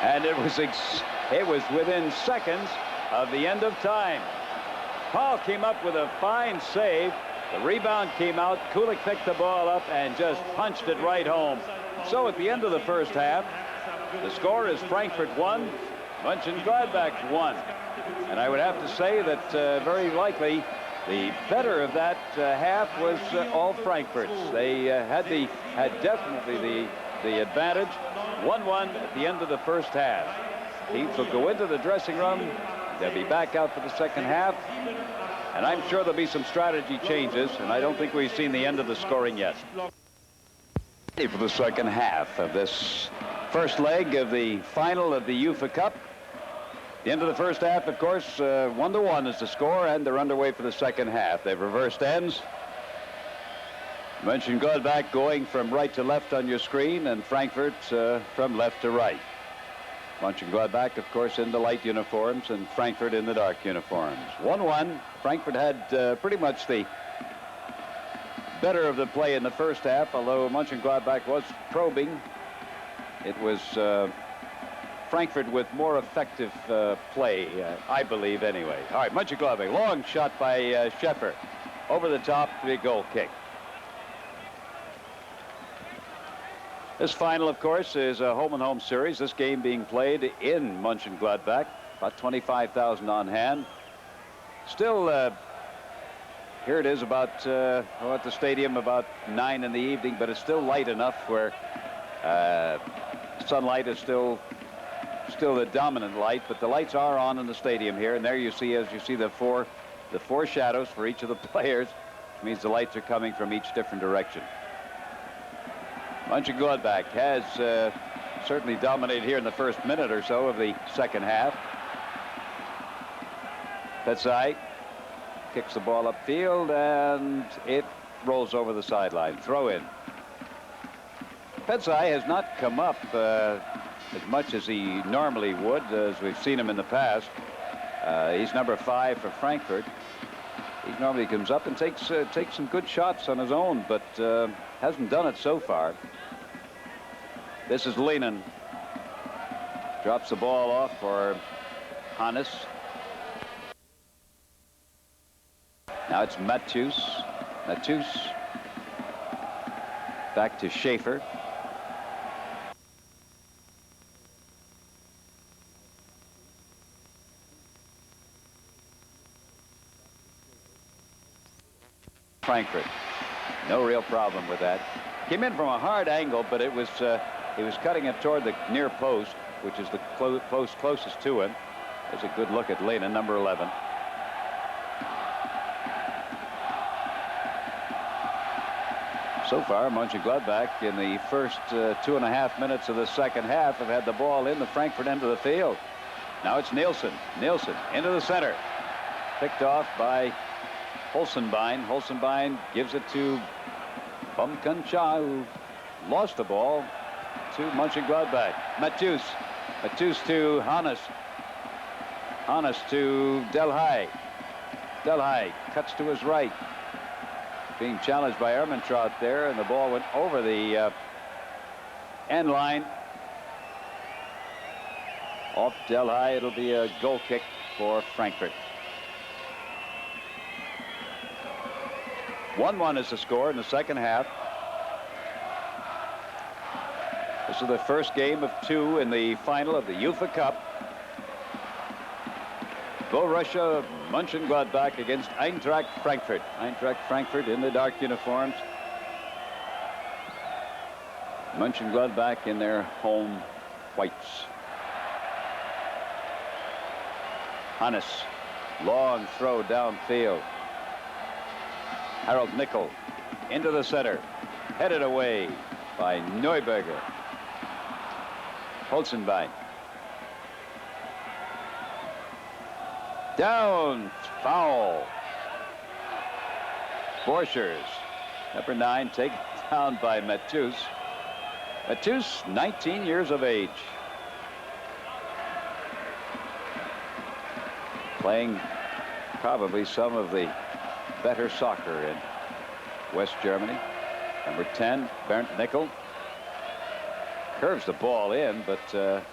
And it was within seconds of the end of time. Paul came up with a fine save. The rebound came out. Kulik picked the ball up and just punched it right home. So at the end of the first half, the score is Frankfurt 1, Mönchengladbach 1. And I would have to say that very likely The better of that half was all Frankfurt's. They had definitely the advantage. 1-1 at the end of the first half. Teams will go into the dressing room. They'll be back out for the second half. And I'm sure there'll be some strategy changes, and I don't think we've seen the end of the scoring yet. For the second half of this first leg of the final of the UEFA Cup. The end of the first half, of course, 1-1 is the score, and they're underway for the second half. They've reversed ends. Mönchengladbach going from right to left on your screen, and Frankfurt from left to right. Mönchengladbach, of course, in the light uniforms, and Frankfurt in the dark uniforms. 1-1. Frankfurt had pretty much the better of the play in the first half, although Mönchengladbach was probing. It was Frankfurt with more effective play, I believe, anyway. All right, Mönchengladbach, long shot by Schäfer. Over the top, big goal kick. This final, of course, is a home-and-home series. This game being played in Mönchengladbach. About 25,000 on hand. Still, here it is about, at the stadium about 9 in the evening, but it's still light enough where sunlight is still the dominant light, but the lights are on in the stadium here, and there you see, as you see, the four shadows for each of the players, which means the lights are coming from each different direction. Mönchengladbach has certainly dominated here in the first minute or so of the second half. Petzai kicks the ball upfield, and it rolls over the sideline. Throw in. Petzai has not come up as much as he normally would, as we've seen him in the past. He's number 5 for Frankfurt. He normally comes up and takes some good shots on his own, but hasn't done it so far. This is Lennon. Drops the ball off for Hannes. Now it's Matthews. Back to Schäfer. Frankfurt. No real problem with that. Came in from a hard angle, but it was he was cutting it toward the near post, which is the post closest to him. There's a good look at Lennon, number 11. So far, Mönchengladbach in the first 2.5 minutes of the second half have had the ball in the Frankfurt end of the field. Now it's Nielsen. Nielsen into the center. Picked off by Holzenbein. Holzenbein gives it to Bumkancha, who lost the ball to Mönchengladbach. Matthews. Matthews to Hannes. Hannes to Delhay. Delhay cuts to his right. Being challenged by Ermentrout there, and the ball went over the end line. Off Delhay, it'll be a goal kick for Frankfurt. 1-1 is the score in the second half. This is the first game of 2 in the final of the UEFA Cup. Borussia Mönchengladbach against Eintracht Frankfurt. Eintracht Frankfurt in the dark uniforms. Mönchengladbach in their home whites. Hannes, long throw downfield. Harold Nickel into the center, headed away by Neuberger. Holzenbein. Down, foul. Borchers, number 9, taken down by Matthews. Matthews, 19 years of age. Playing probably some of the better soccer in West Germany. Number 10, Bernd Nickel. Curves the ball in, but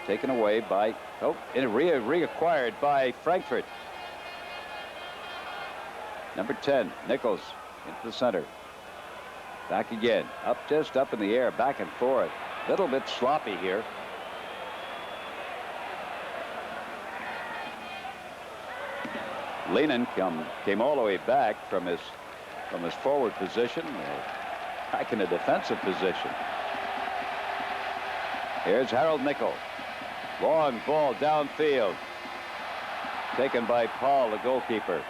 taken away by, reacquired by Frankfurt. Number 10, Nichols into the center. Back again, just up in the air, back and forth. A little bit sloppy here. Lenin came all the way back from his forward position, back in a defensive position. Here's Harold Nickel. Long ball downfield. Taken by Paul, the goalkeeper.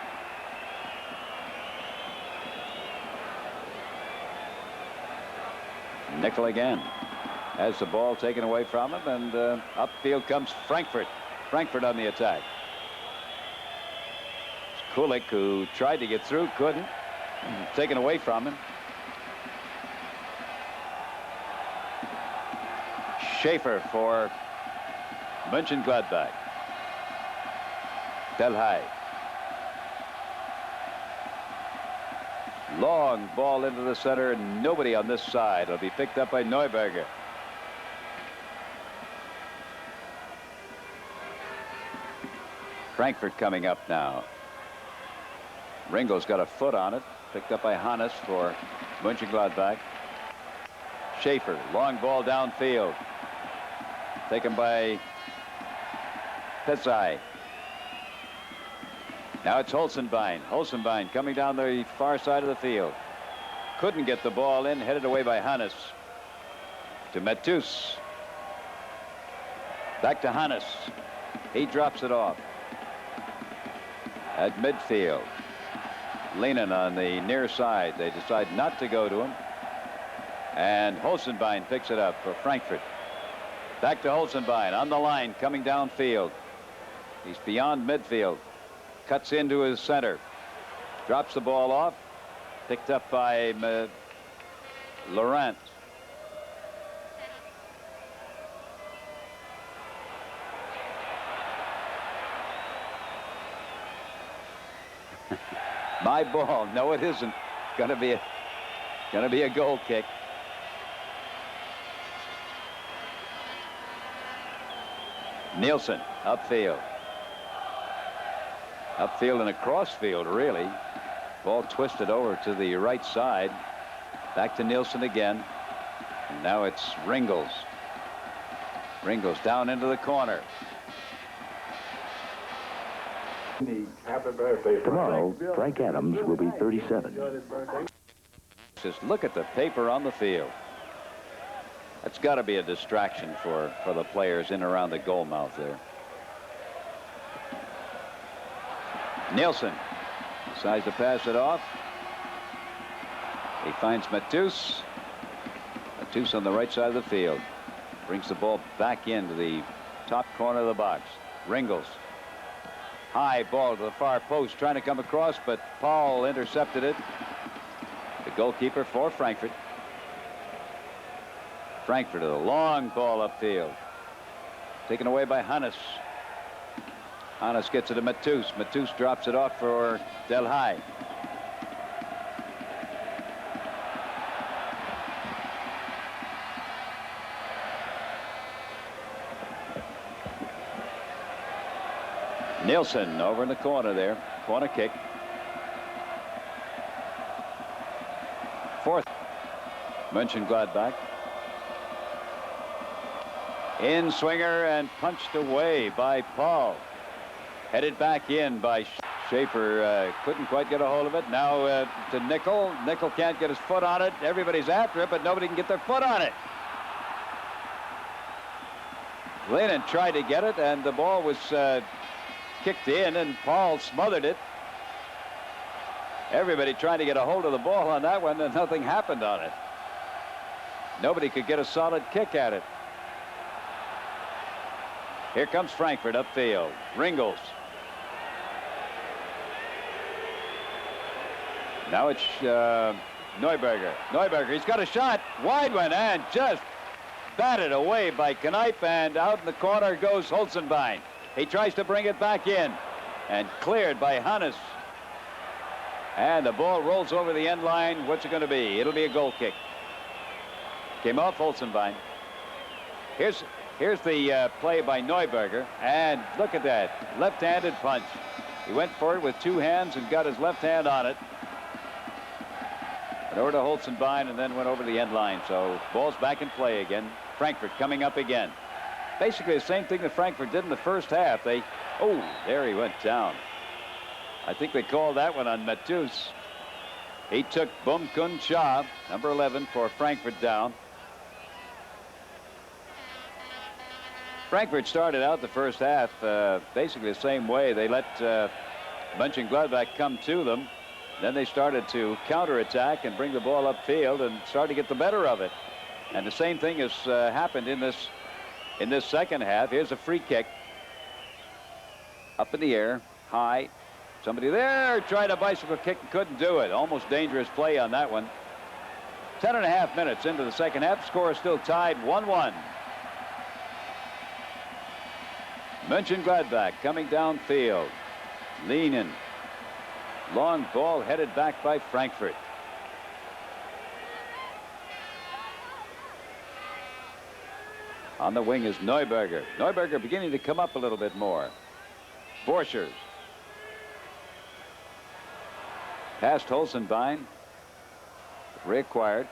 Nickel again has the ball taken away from him, and upfield comes Frankfurt. Frankfurt on the attack. It's Kulik, who tried to get through, couldn't. Taken away from him. Schaefer for Mönchengladbach. Delhay. Long ball into the center, and nobody on this side. It'll be picked up by Neuberger. Frankfurt coming up now. Ringo's got a foot on it. Picked up by Hannes for Mönchengladbach. Schaefer, long ball downfield. Taken by Petsai. Now it's Holzenbein. Holzenbein coming down the far side of the field. Couldn't get the ball in, headed away by Hannes. To Matus. Back to Hannes. He drops it off. At midfield. Lenin on the near side. They decide not to go to him. And Holzenbein picks it up for Frankfurt. Back to Holzenbein on the line, coming downfield. He's beyond midfield. Cuts into his center. Drops the ball off. Picked up by Laurent. My ball. No, it isn't. Gonna be a goal kick. Nielsen upfield. Upfield and across field, really. Ball twisted over to the right side. Back to Nielsen again. And now it's Ringels. Ringels down into the corner. Tomorrow, Frank Adams will be 37. Just look at the paper on the field. That's got to be a distraction for the players in and around the goal mouth there. Nielsen decides to pass it off. He finds Matus. Matus on the right side of the field. Brings the ball back into the top corner of the box. Ringels. High ball to the far post, trying to come across, but Paul intercepted it. The goalkeeper for Frankfurt. Frankfurt, a long ball upfield. Taken away by Hannes. Hannes gets it to Matus. Matus drops it off for Delhay. Nielsen over in the corner there. Corner kick. Fourth. Mönchengladbach. In swinger and punched away by Paul. Headed back in by Schaefer. Couldn't quite get a hold of it. Now to Nickel. Nickel can't get his foot on it. Everybody's after it, but nobody can get their foot on it. Lenin tried to get it, and the ball was kicked in, and Paul smothered it. Everybody trying to get a hold of the ball on that one, and nothing happened on it. Nobody could get a solid kick at it. Here comes Frankfurt upfield. Ringels. Now it's Neuberger. Neuberger, he's got a shot. Wide one, and just batted away by Kneip, and out in the corner goes Holzenbein. He tries to bring it back in, and cleared by Hannes. And the ball rolls over the end line. What's it going to be? It'll be a goal kick. Came off Holzenbein. Here's the play by Neuberger, and look at that, left-handed punch. He went for it with two hands and got his left hand on it. And over to Holzenbein, and then went over the end line. So ball's back in play again. Frankfurt coming up again. Basically the same thing that Frankfurt did in the first half. Oh, there he went down. I think they called that one on Matus. He took Bum Kun Cha, number 11, for Frankfurt down. Frankfurt started out the first half basically the same way. They let Mönchengladbach come to them. Then they started to counterattack and bring the ball upfield and started to get the better of it. And the same thing has happened in this second half. Here's a free kick. Up in the air, high. Somebody there tried a bicycle kick and couldn't do it. Almost dangerous play on that one. 10.5 minutes into the second half. Score is still tied 1-1. Mönchengladbach coming downfield. Leanin. Long ball headed back by Frankfurt. On the wing is Neuberger. Neuberger beginning to come up a little bit more. Borchers. Past Holzenbein. Reacquired.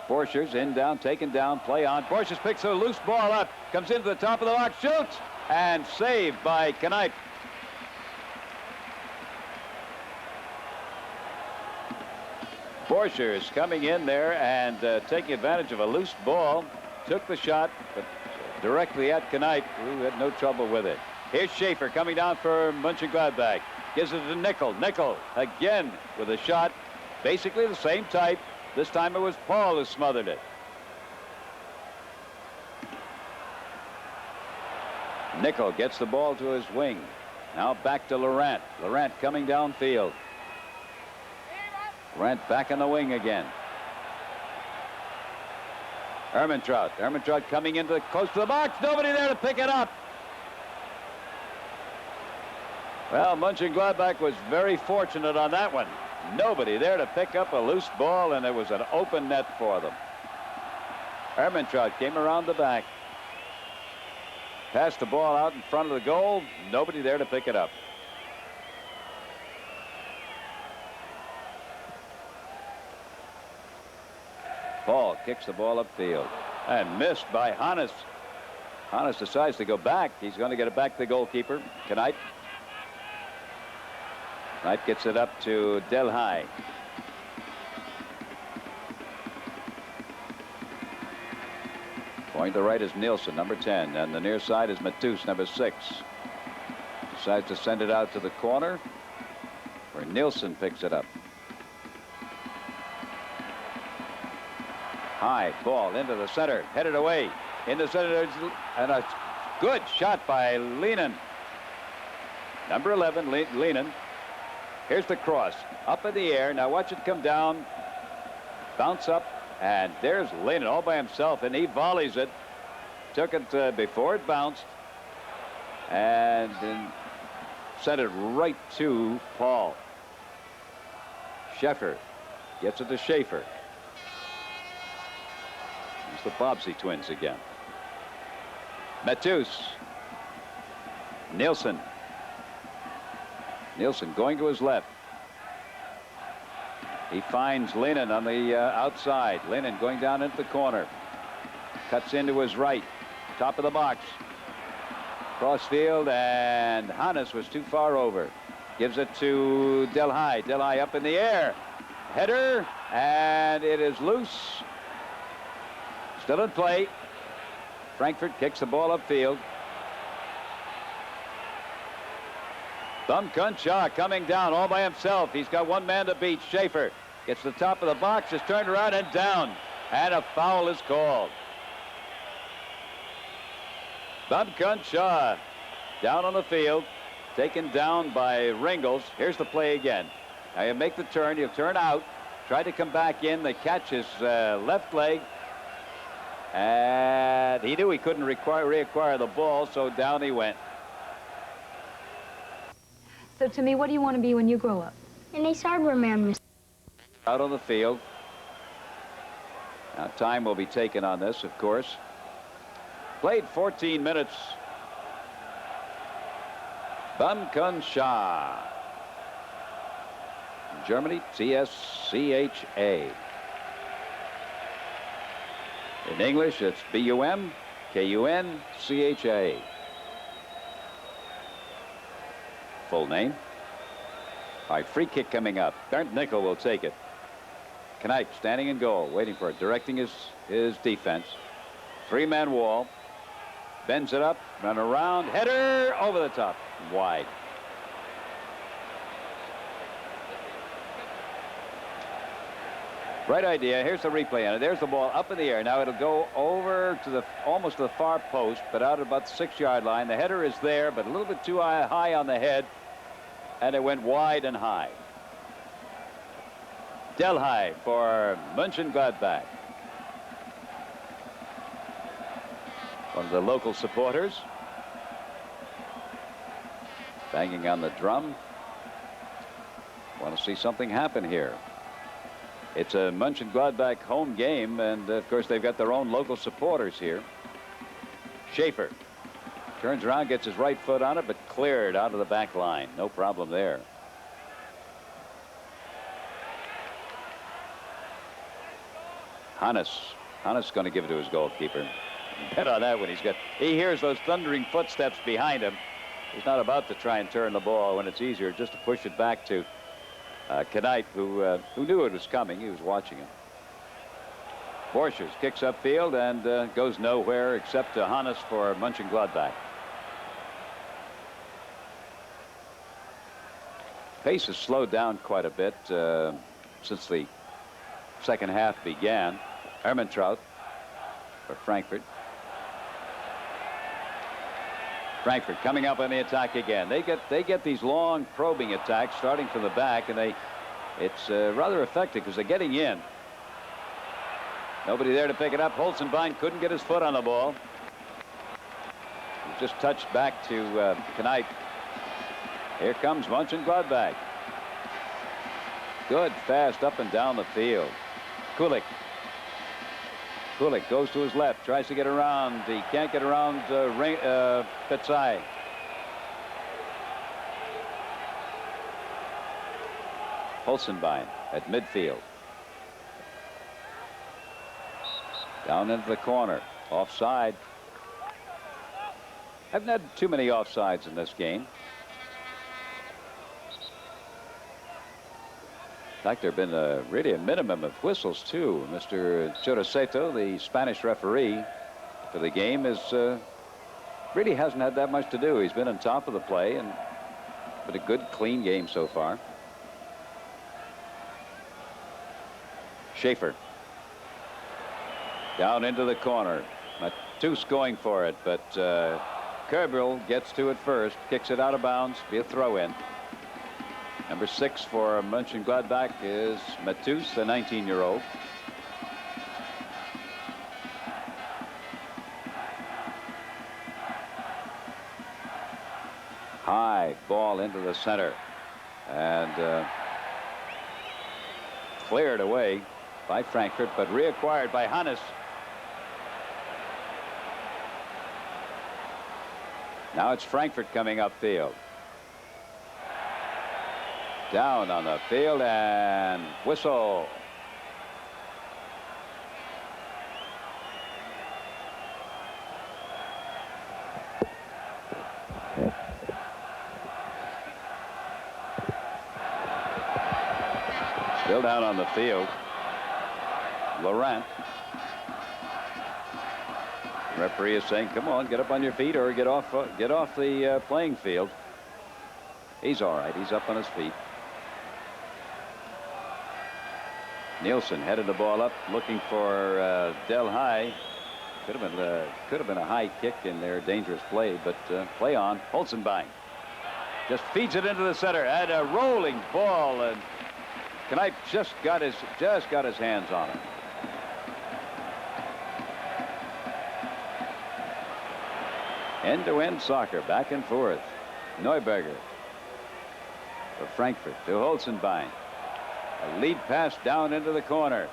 Borchers in down, taken down, play on. Borchers picks a loose ball up, comes into the top of the box, shoots, and saved by Kneipp. Borchers coming in there and taking advantage of a loose ball. Took the shot, but directly at Kneipp, who had no trouble with it. Here's Schaefer coming down for Mönchengladbach. Gives it to Nickel. Nickel again with a shot. Basically the same type. This time it was Paul who smothered it. Nickel gets the ball to his wing. Now back to Laurent. Laurent coming downfield. Laurent back on the wing again. Ermentrout. Ermentrout coming into close to the box. Nobody there to pick it up. Well, Mönchengladbach was very fortunate on that one. Nobody there to pick up a loose ball, and it was an open net for them. Ermentrout came around the back. Passed the ball out in front of the goal. Nobody there to pick it up. Paul kicks the ball upfield and missed by Hannes. Hannes decides to go back. He's going to get it back to the goalkeeper. Kneipp. Kneipp gets it up to Delhai. Going to the right is Nielsen, number 10, and the near side is Matus, number 6. Decides to send it out to the corner, where Nielsen picks it up. High ball into the center, headed away. In the center, and a good shot by Leanin. Number 11, Leanin. Here's the cross, up in the air. Now watch it come down, bounce up, and there's Leanin all by himself, and he volleys it. Took it before it bounced, and then sent it right to Paul. Scheffer gets it to Schaefer. It's the Bobsey twins again. Matus. Nielsen. Nielsen going to his left. He finds Leanin on the outside. Leanin going down into the corner. Cuts into his right. Top of the box. Crossfield, and Hannes was too far over. Gives it to Delhai. Delhai up in the air. Header, and it is loose. Still in play. Frankfurt kicks the ball upfield. Bum Kun Cha coming down all by himself. He's got one man to beat. Schaefer gets the top of the box, is turned around and down. And a foul is called. Bum Kun Cha down on the field, taken down by Ringles. Here's the play again. Now you make the turn, you turn out, try to come back in. They catch his left leg. And he knew he couldn't reacquire the ball, so down he went. So, Timmy, what do you want to be when you grow up? An ace hardware man, Miss. Out on the field. Now, time will be taken on this, of course. Played 14 minutes. Bum Kun Cha. Germany, TSCHA. In English, it's BUMKUNCHA. Full name, All right, free kick coming up. Bernd Nickel will take it. Knight standing in goal, waiting for it, directing his defense. Three-man wall. Bends it up, run around, header over the top, wide. Right idea. Here's the replay on it. There's the ball up in the air. Now it'll go over to almost to the far post, but out at about the 6-yard line. The header is there, but a little bit too high on the head, and it went wide and high. Delhai for Mönchengladbach. One of the local supporters banging on the drum. Want to see something happen here. It's a Mönchengladbach home game, and of course they've got their own local supporters here. Schaefer turns around, gets his right foot on it, but cleared out of the back line. No problem there. Hannes going to give it to his goalkeeper. Bet on that when he hears those thundering footsteps behind him. He's not about to try and turn the ball when it's easier just to push it back to Knight, who knew it was coming. He was watching him. Borchers kicks upfield and goes nowhere except to Hannes for Mönchengladbach. Pace has slowed down quite a bit since the second half began. Hermantraut for Frankfurt. Frankfurt coming up on the attack again. They get these long probing attacks starting from the back, and it's rather effective because they're getting in. Nobody there to pick it up. Holzenbein couldn't get his foot on the ball. He just touched back to Knight. Here comes Mönchengladbach. Good, fast up and down the field. Kulik goes to his left, tries to get around. He can't get around Petsai. Holzenbein at midfield. Down into the corner. Offside. Haven't had too many offsides in this game. In fact, there have been really a minimum of whistles, too. Mr. Choroseto, the Spanish referee for the game, really hasn't had that much to do. He's been on top of the play and been a good, clean game so far. Schaefer. Down into the corner. Matus going for it, but Kerbel gets to it first, kicks it out of bounds, be a throw-in. Number 6 for Mönchengladbach is Matus, the 19-year-old. High ball into the center and cleared away by Frankfurt, but reacquired by Hannes. Now it's Frankfurt coming upfield. Down on the field and whistle. Still down on the field. Laurent. Referee is saying, come on, get up on your feet or get off the playing field. He's all right. He's up on his feet. Nielsen headed the ball up, looking for Delhai. Could have been a high kick in their dangerous play, but play on. Holzenbein just feeds it into the center, and a rolling ball, and Knight just got his hands on it. End-to-end soccer, back and forth. Neuberger for Frankfurt to Holzenbein. A lead pass down into the corner.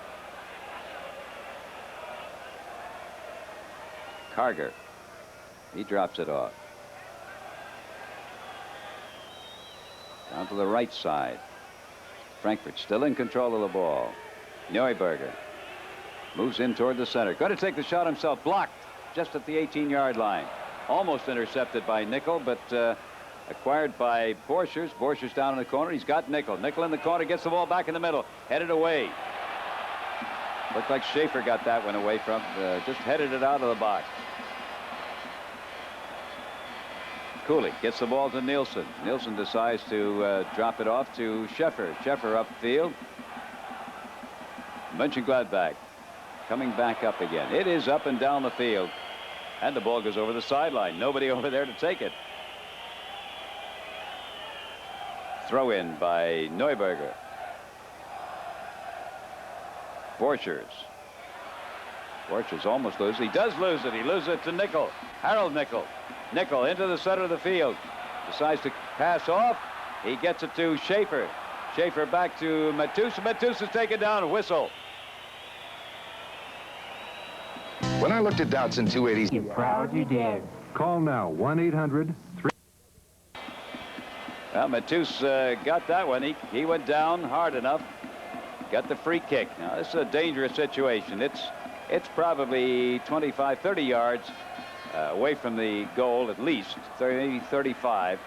Karger. He drops it off. Down to the right side. Frankfurt still in control of the ball. Neuberger moves in toward the center. Going to take the shot himself. Blocked just at the 18-yard line. Almost intercepted by Nickel, but a Acquired by Borchers. Borchers down in the corner. He's got Nickel. Nickel in the corner, gets the ball back in the middle. Headed away. Looked like Schaefer got that one away from, just headed it out of the box. Cooley gets the ball to Nielsen. Nielsen decides to drop it off to Scheffer. Scheffer upfield. Mönchengladbach coming back up again. It is up and down the field. And the ball goes over the sideline. Nobody over there to take it. Throw in by Neuberger. Borchers. Borchers almost loses. He does lose it. He loses it to Nickel. Harold Nickel. Nickel into the center of the field. Decides to pass off. He gets it to Schaefer. Schaefer back to Matus. Matus is taken down. Whistle. When I looked at Datsun 280s... You're proud you did. Call now, 1-800-3... Well, Matus got that one. He went down hard enough. Got the free kick. Now, this is a dangerous situation. It's probably 25, 30 yards away from the goal, at least 30, 35.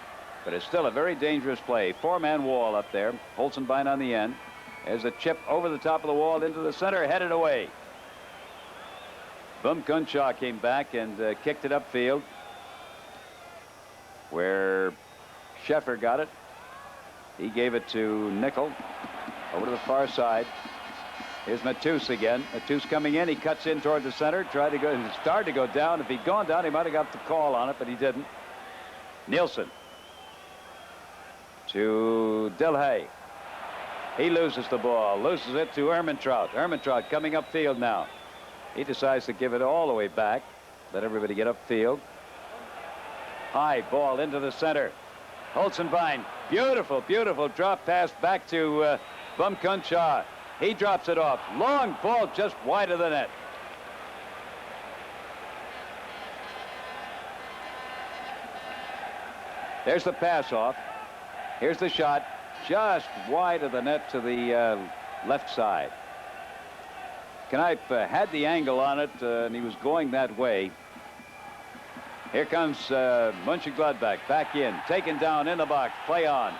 But it's still a very dangerous play. Four-man wall up there. Holzenbein on the end. There's a chip over the top of the wall into the center, headed away. Bum Gunshaw came back and kicked it upfield, where Scheffer got it. He gave it to Nickel over to the far side. Here's Matus again. Matus coming in. He cuts in toward the center. Tried to go. He started to go down. If he'd gone down, he might have got the call on it, but he didn't. Nielsen to Delhay. He loses the ball. Loses it to Ermentrout. Ermentrout coming upfield now. He decides to give it all the way back. Let everybody get upfield. High ball into the center. Holzenbein. Beautiful, beautiful drop pass back to Bum Gunshaw. He drops it off. Long ball just wide of the net. There's the pass off. Here's the shot. Just wide of the net to the left side. Knipe had the angle on it, and he was going that way. Here comes Mönchengladbach back in, taken down in the box, play on.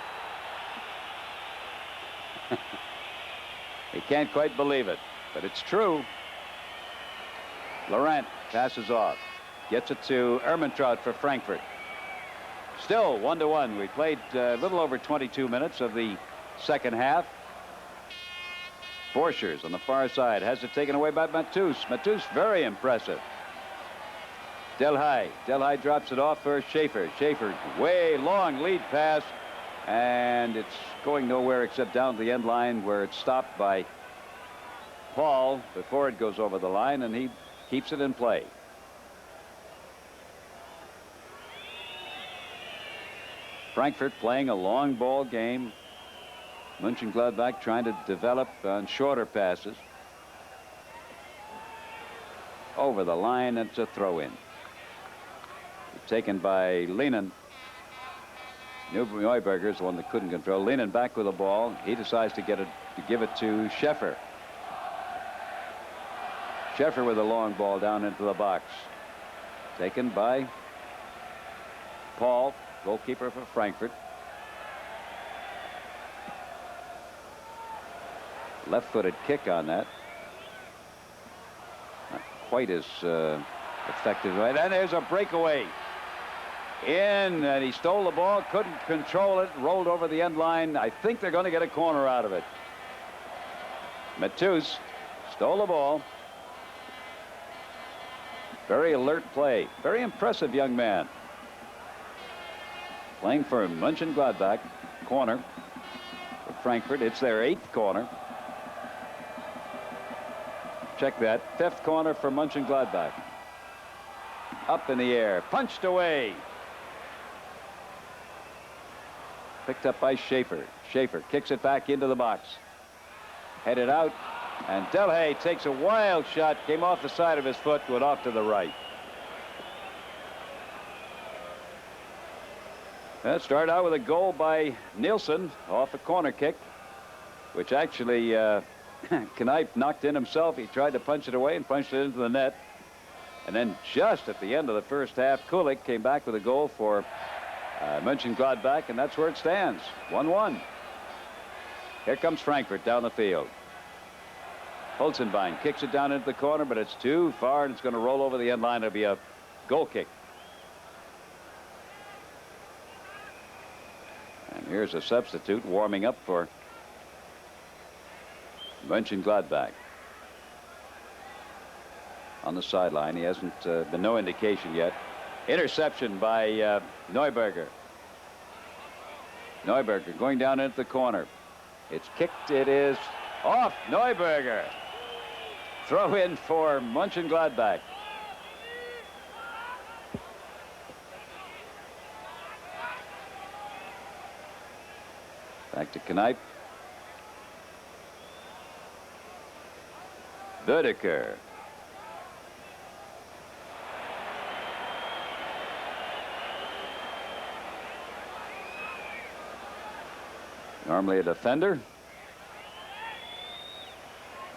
He can't quite believe it, but it's true. Laurent passes off, gets it to Ermentrout for Frankfurt. Still 1-1. We played a little over 22 minutes of the second half. Borchers on the far side has it taken away by Matus. Matus very impressive. Delhay. Delhay drops it off for Schaefer. Schaefer way long lead pass, and it's going nowhere except down the end line where it's stopped by Paul before it goes over the line, and he keeps it in play. Frankfurt playing a long ball game. Mönchengladbach trying to develop on shorter passes. Over the line, it's a throw-in. Taken by Lehnen. Neuberger is the one that couldn't control. Lehnen back with the ball. He decides to give it to Scheffer. Scheffer with a long ball down into the box. Taken by Paul, goalkeeper for Frankfurt. Left-footed kick on that. Not quite as effective. Right, and there's a breakaway. In, and he stole the ball, couldn't control it, rolled over the end line. I think they're going to get a corner out of it. Matus stole the ball. Very alert play. Very impressive young man. Playing for Mönchengladbach. Corner for Frankfurt. It's their 8th corner. Check that. 5th corner for Mönchengladbach. Up in the air. Punched away. Picked up by Schaefer. Schaefer kicks it back into the box. Headed out. And Delhay takes a wild shot. Came off the side of his foot. Went off to the right. That started out with a goal by Nielsen off a corner kick, which actually Knipe knocked in himself. He tried to punch it away and punched it into the net. And then just at the end of the first half, Kulik came back with a goal for Mönchengladbach, and that's where it stands. 1-1. Here comes Frankfurt down the field. Holzenbein kicks it down into the corner, but it's too far, and it's going to roll over the end line. It'll be a goal kick. And here's a substitute warming up for Mönchengladbach. On the sideline, he hasn't been no indication yet. Interception by Neuberger. Neuberger going down into the corner. It's kicked. It is off. Neuberger. Throw in for Mönchengladbach. Back to Kneipp. Bödeker. Normally a defender.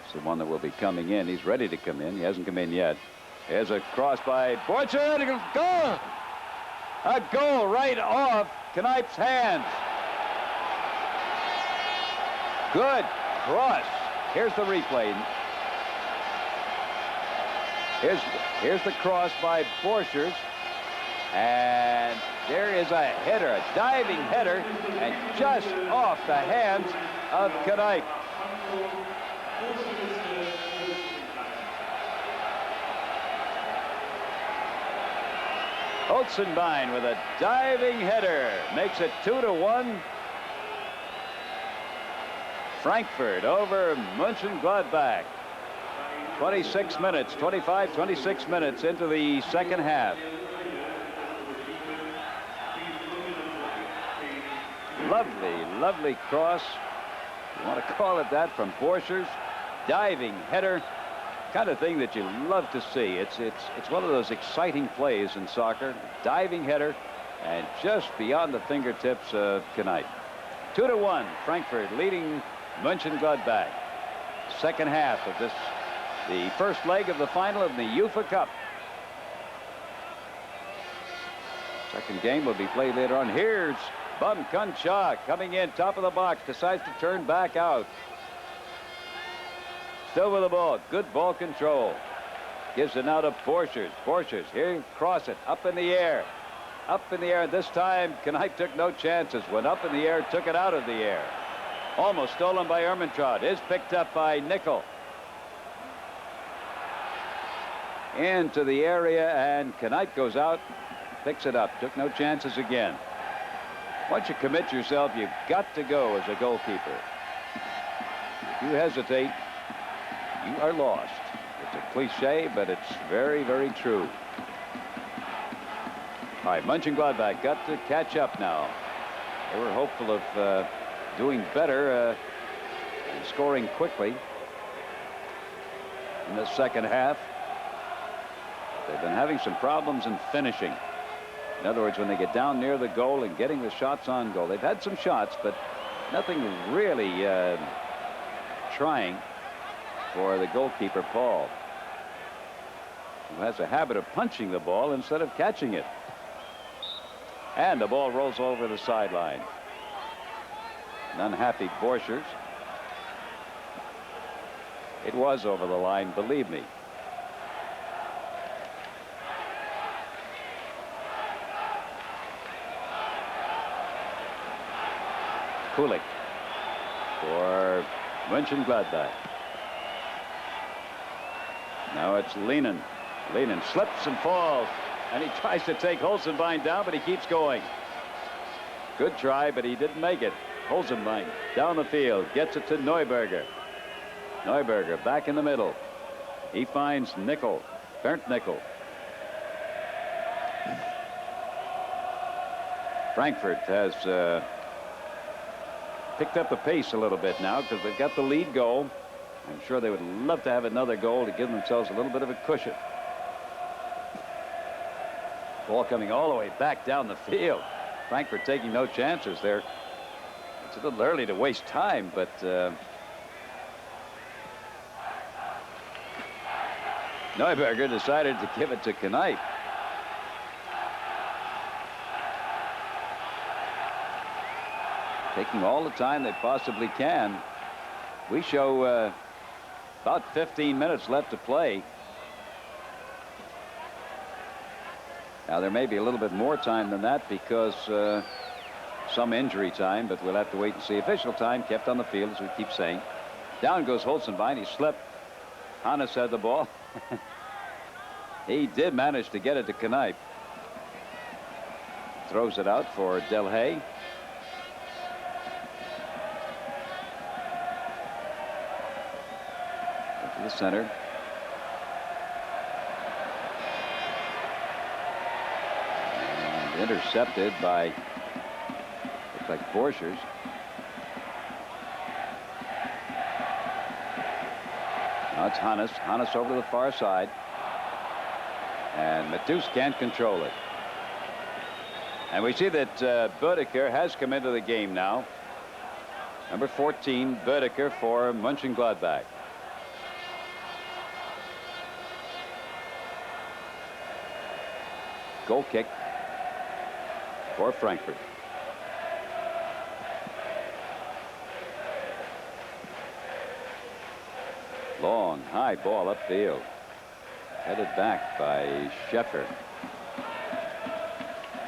It's the one that will be coming in. He's ready to come in. He hasn't come in yet. Here's a cross by Borchardt. Goal! A goal right off Kneipp's hands. Good cross. Here's the replay. Here's the cross by Borchardt. And there is a header, a diving header, and just off the hands of Kneipp. Holzenbein with a diving header makes it 2-1. Frankfurt over Mönchengladbach. 26 minutes, 26 minutes into the second half. Lovely cross. You want to call it that from Borchardt. Diving header. Kind of thing that you love to see. It's one of those exciting plays in soccer. Diving header and just beyond the fingertips of Kneipp. 2-1. Frankfurt leading Mönchengladbach. Second half of this, the first leg of the final of the UEFA Cup. Second game will be played later on. Here's Bum Kuncha coming in, top of the box, decides to turn back out. Still with the ball. Good ball control. Gives it now to Borchardt. Borchardt, here, cross it, up in the air. Up in the air. This time, Kneipp took no chances. Went up in the air, took it out of the air. Almost stolen by Ermentrout. Is picked up by Nickel. Into the area, and Kneipp goes out, picks it up. Took no chances again. Once you commit yourself, you've got to go as a goalkeeper. If you hesitate, you are lost. It's a cliche, but it's very, very true. All right, Mönchengladbach got to catch up now. They were hopeful of doing better and scoring quickly in the second half. They've been having some problems in finishing. In other words, when they get down near the goal and getting the shots on goal. They've had some shots, but nothing really trying for the goalkeeper, Paul, who has a habit of punching the ball instead of catching it. And the ball rolls over the sideline. An unhappy Borchardt. It was over the line, believe me. Kulik for Mönchengladbach. Now it's Lehnen. Lehnen slips and falls, and he tries to take Holzenbein down, but he keeps going. Good try, but he didn't make it. Holzenbein down the field, gets it to Neuberger. Neuberger back in the middle. He finds Nickel, Bernd Nickel. Frankfurt has picked up the pace a little bit now because they've got the lead goal. I'm sure they would love to have another goal to give themselves a little bit of a cushion. Ball coming all the way back down the field. Frankfurt taking no chances there. It's a little early to waste time, but Neuberger decided to give it to Kneipp. taking all the time they possibly can. We show about 15 minutes left to play. Now, there may be a little bit more time than that because some injury time, but we'll have to wait and see. Official time kept on the field, as we keep saying. Down goes Holzenbein. He slipped. Hannes had the ball. He did manage to get it to Knipe. Throws it out for Delhay. Into the center. And intercepted by, looks like Borchers. Now it's Hannes. Hannes over to the far side. And Matus can't control it. And we see that Bödeker has come into the game now. Number 14, Bödeker for Mönchengladbach. Goal kick for Frankfurt. Long, high ball upfield. Headed back by Scheffer.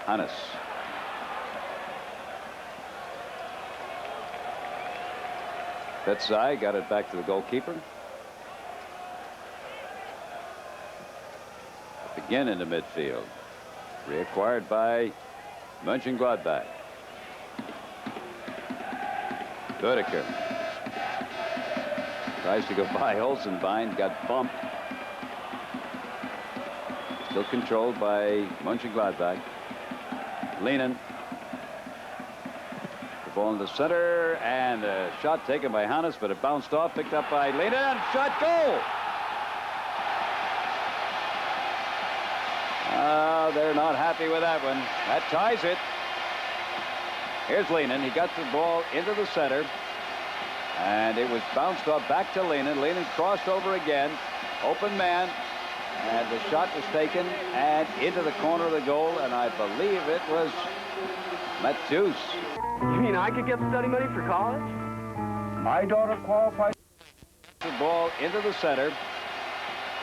Hannes. Betzai got it back to the goalkeeper. Up again into midfield. Reacquired by Mönchengladbach. Bödeker. Tries to go by Holzenbein. Got bumped. Still controlled by Mönchengladbach. Lehnen. The ball in the center, and a shot taken by Hannes, but it bounced off, picked up by Lehnen, and shot, goal! They're not happy with that one. That ties it. Here's Lehnen. He got the ball into the center, and it was bounced off back to Lehnen. Lehnen crossed over again. Open man. And the shot was taken and into the corner of the goal, and I believe it was Matus. You mean I could get study money for college? My daughter qualified. The ball into the center,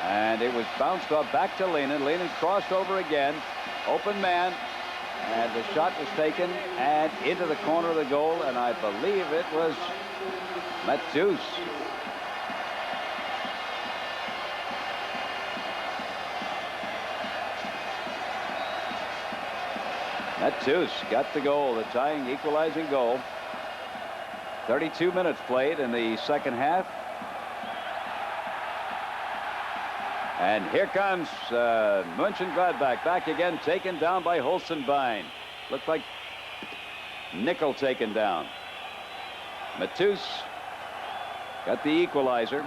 and it was bounced off back to Lehnen. Lehnen crossed over again. Open man, and the shot was taken and into the corner of the goal, and I believe it was Matus. Matus got the goal, the tying, equalizing goal. 32 minutes played in the second half. And here comes Mönchengladbach back again, taken down by Holzenbein. Looked like Nickel taken down. Matus got the equalizer.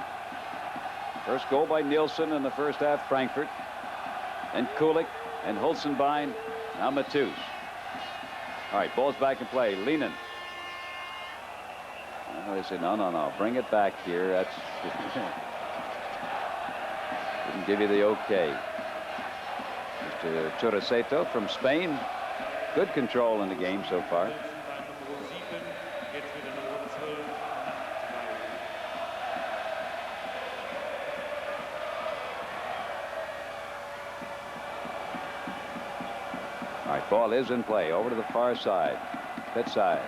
First goal by Nielsen in the first half, Frankfurt. And Kulik and Holzenbein. Now Matus. All right, ball's back in play. Lehnen. They say, no, bring it back here. That's didn't give you the okay. Mr. Choriceto from Spain. Good control in the game so far. All right, ball is in play. Over to the far side. Pit side.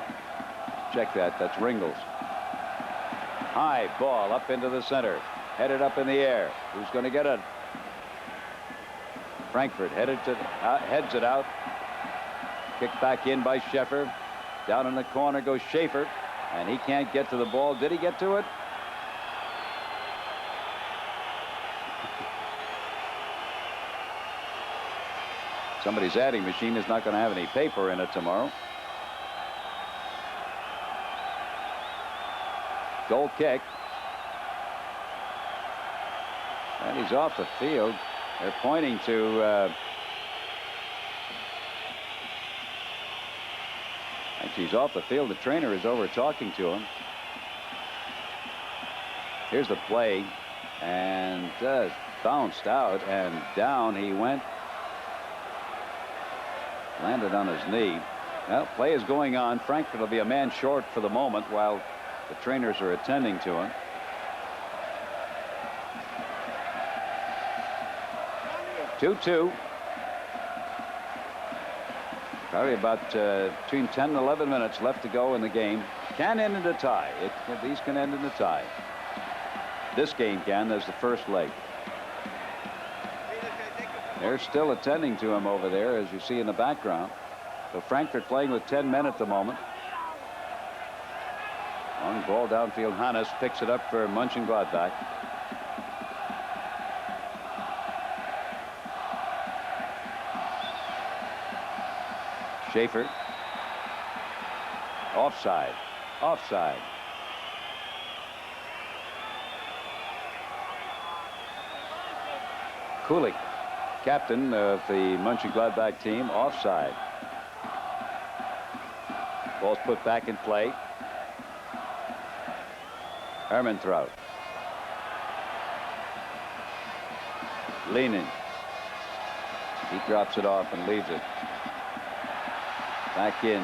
Check that. That's Ringles. High ball up into the center. Headed up in the air. Who's going to get it? Frankfurt heads it out. Kicked back in by Scheffer. Down in the corner goes Schaefer. And he can't get to the ball. Did he get to it? Somebody's adding machine is not going to have any paper in it tomorrow. Goal kick. And he's off the field. They're pointing to actually he's off the field. The trainer is over talking to him. Here's the play, and bounced out and down he went. Landed on his knee. Well, play is going on. Frankfurt will be a man short for the moment while the trainers are attending to him. Two. Probably about between 10 and 11 minutes left to go in the game. Can end in a tie. These can end in a tie. This game can. There's the first leg. They're still attending to him over there, as you see in the background. So Frankfurt playing with 10 men at the moment. Long ball downfield. Hannes picks it up for Mönchengladbach. Schaefer. Offside. Offside. Kulik, captain of the Mönchengladbach team, offside. Ball's put back in play. Hermantraut. Lenin. He drops it off and leaves it. Back in.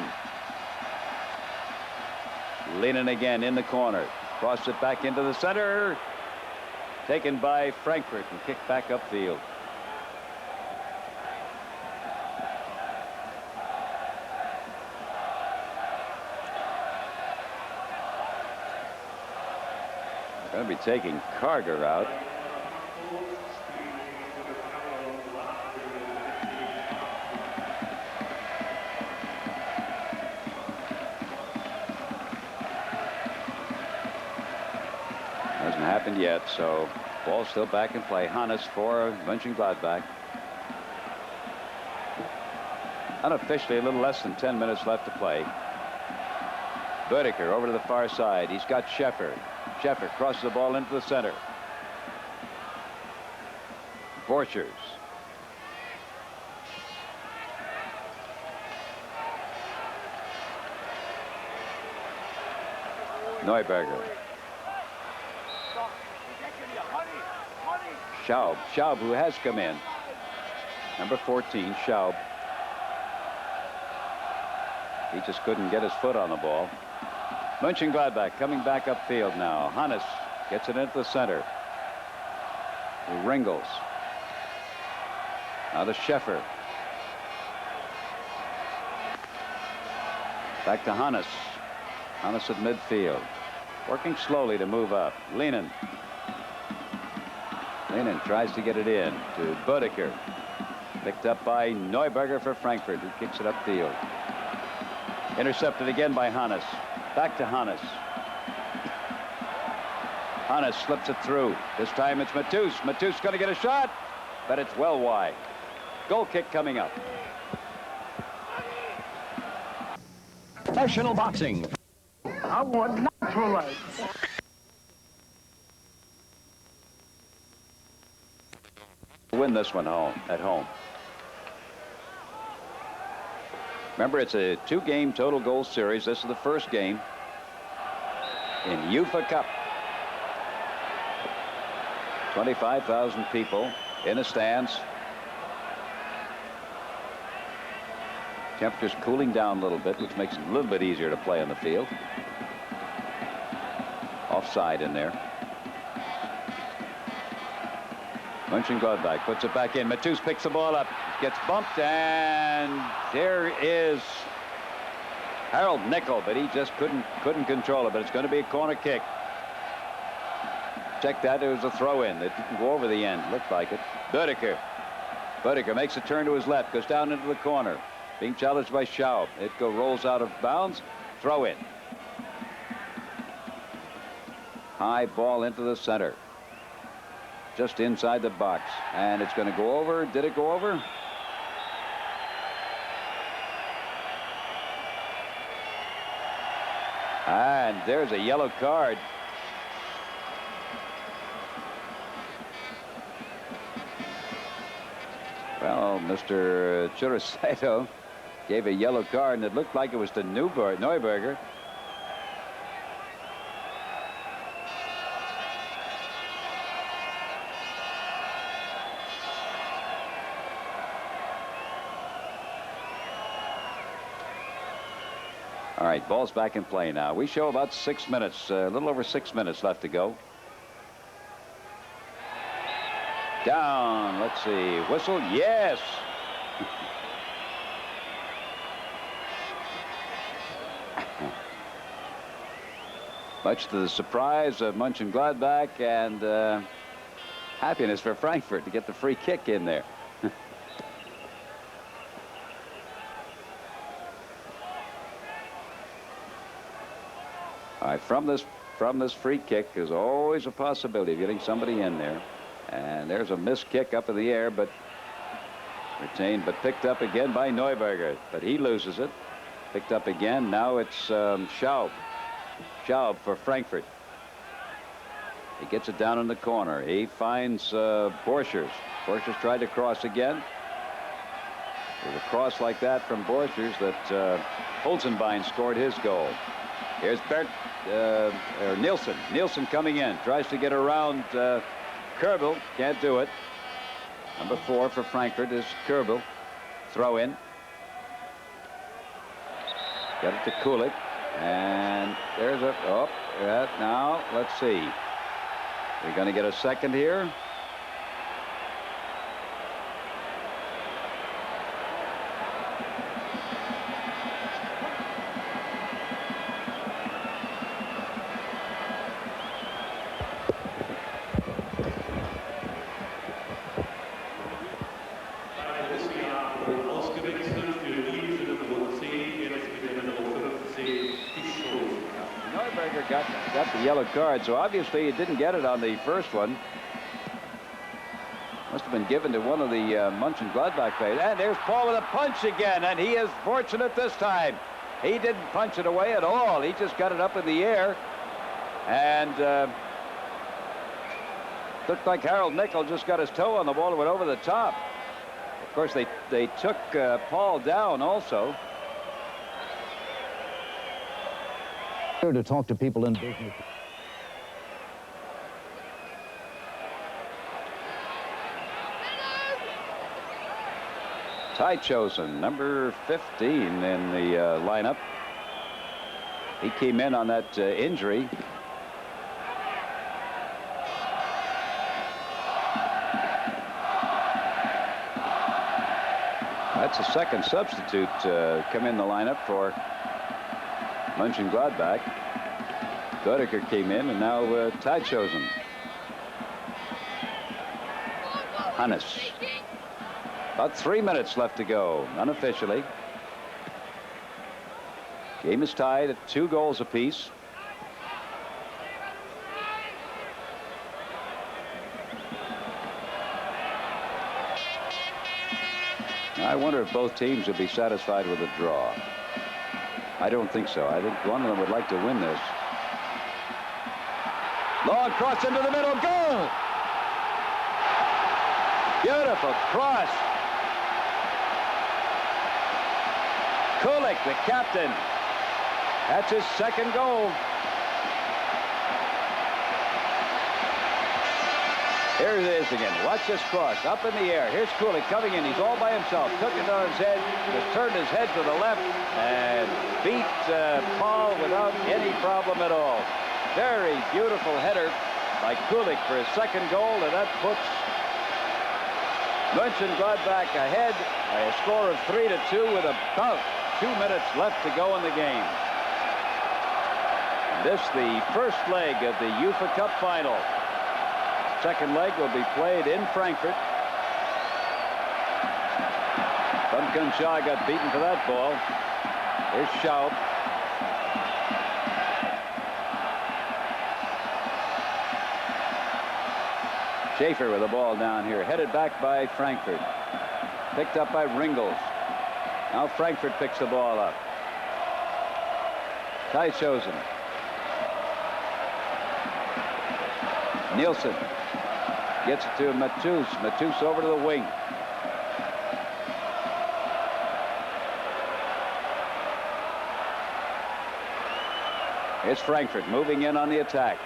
Lenin again in the corner. Cross it back into the center. Taken by Frankfurt and kicked back upfield. Going to be taking Karger out. Hasn't happened yet, so ball still back in play. Hannes for Mönchengladbach. Unofficially, a little less than 10 minutes left to play. Bödeker over to the far side. He's got Schäfer. Schäfer crosses the ball into the center. Borchers. Neuberger. Schaub, who has come in. Number 14, Schaub. He just couldn't get his foot on the ball. Mönchengladbach coming back upfield now. Hannes gets it into the center. Ringels. Now to Schäfer. Back to Hannes. Hannes at midfield. Working slowly to move up. Lenin. Lenin tries to get it in to Bödeker. Picked up by Neuberger for Frankfurt, who kicks it upfield. Intercepted again by Hannes. Back to Hannes. Hannes slips it through. This time it's Matus. Matus going to get a shot, but it's well wide. Goal kick coming up. Professional boxing. I want natural light. Win this one at home. Remember, it's a 2-game total goal series. This is the first game in UEFA Cup. 25,000 people in the stands. Temperature's cooling down a little bit, which makes it a little bit easier to play on the field. Offside in there. Mönchengladbach puts it back in. Matus picks the ball up, gets bumped, and there is Harold Nickel, but he just couldn't control it. But it's going to be a corner kick. Check that. It was a throw-in. It didn't go over the end. Looked like it. Bödeker. Bödeker makes a turn to his left, goes down into the corner. Being challenged by Schaub. It rolls out of bounds. Throw in. High ball into the center. Just inside the box. And it's going to go over. Did it go over? And there's a yellow card. Well, Mr. Chirisato gave a yellow card, and it looked like it was to Neuberger. All right, ball's back in play now. We show about 6 minutes, a little over 6 minutes left to go. Down, let's see, whistle, yes. Much to the surprise of Mönchengladbach and happiness for Frankfurt to get the free kick in there. All right, from this free kick, there's always a possibility of getting somebody in there. And there's a missed kick up in the air, but retained, but picked up again by Neuberger. But he loses it. Picked up again. Now it's Schaub. Schaub for Frankfurt. He gets it down in the corner. He finds Borchers. Borchers tried to cross again. With a cross like that from Borchers that Holzenbein scored his goal. Here's Nielsen. Nielsen coming in. Tries to get around Kerbel. Can't do it. Number 4 for Frankfurt is Kerbel. Throw in. Got it to Kulik. And there's a... Oh, yeah, now, let's see. We're going to get a second here. Got the yellow card, so obviously he didn't get it on the first one. Must have been given to one of the Mönchengladbach players. And there's Paul with a punch again, and he is fortunate this time. He didn't punch it away at all. He just got it up in the air, and looked like Harold Nickel just got his toe on the ball and went over the top. Of course, they took Paul down also. To talk to people in business. Ty Chosen, number 15 in the lineup. He came in on that injury. That's a second substitute come in the lineup for Mönchengladbach. Godeker came in, and now Ty Chosen. Hannes. About 3 minutes left to go, unofficially. Game is tied at 2 goals apiece. I wonder if both teams would be satisfied with a draw. I don't think so. I think one of them would like to win this. Long cross into the middle. Goal! Beautiful cross. Kulik, the captain. That's his second goal. Here it is again. Watch this cross. Up in the air. Here's Kulik coming in. He's all by himself. Took it on his head. Just turned his head to the left and beat Paul without any problem at all. Very beautiful header by Kulik for his second goal, and that puts Mönchengladbach ahead by a score of 3-2 with about 2 minutes left to go in the game. This the first leg of the UEFA Cup final. Second leg will be played in Frankfurt. Duncan Shaw got beaten for that ball. Here's Schaub. Schaefer with the ball down here. Headed back by Frankfurt. Picked up by Ringels. Now Frankfurt picks the ball up. Ty Chosen. Nielsen. Gets it to Matus. Matus over to the wing. It's Frankfurt moving in on the attack.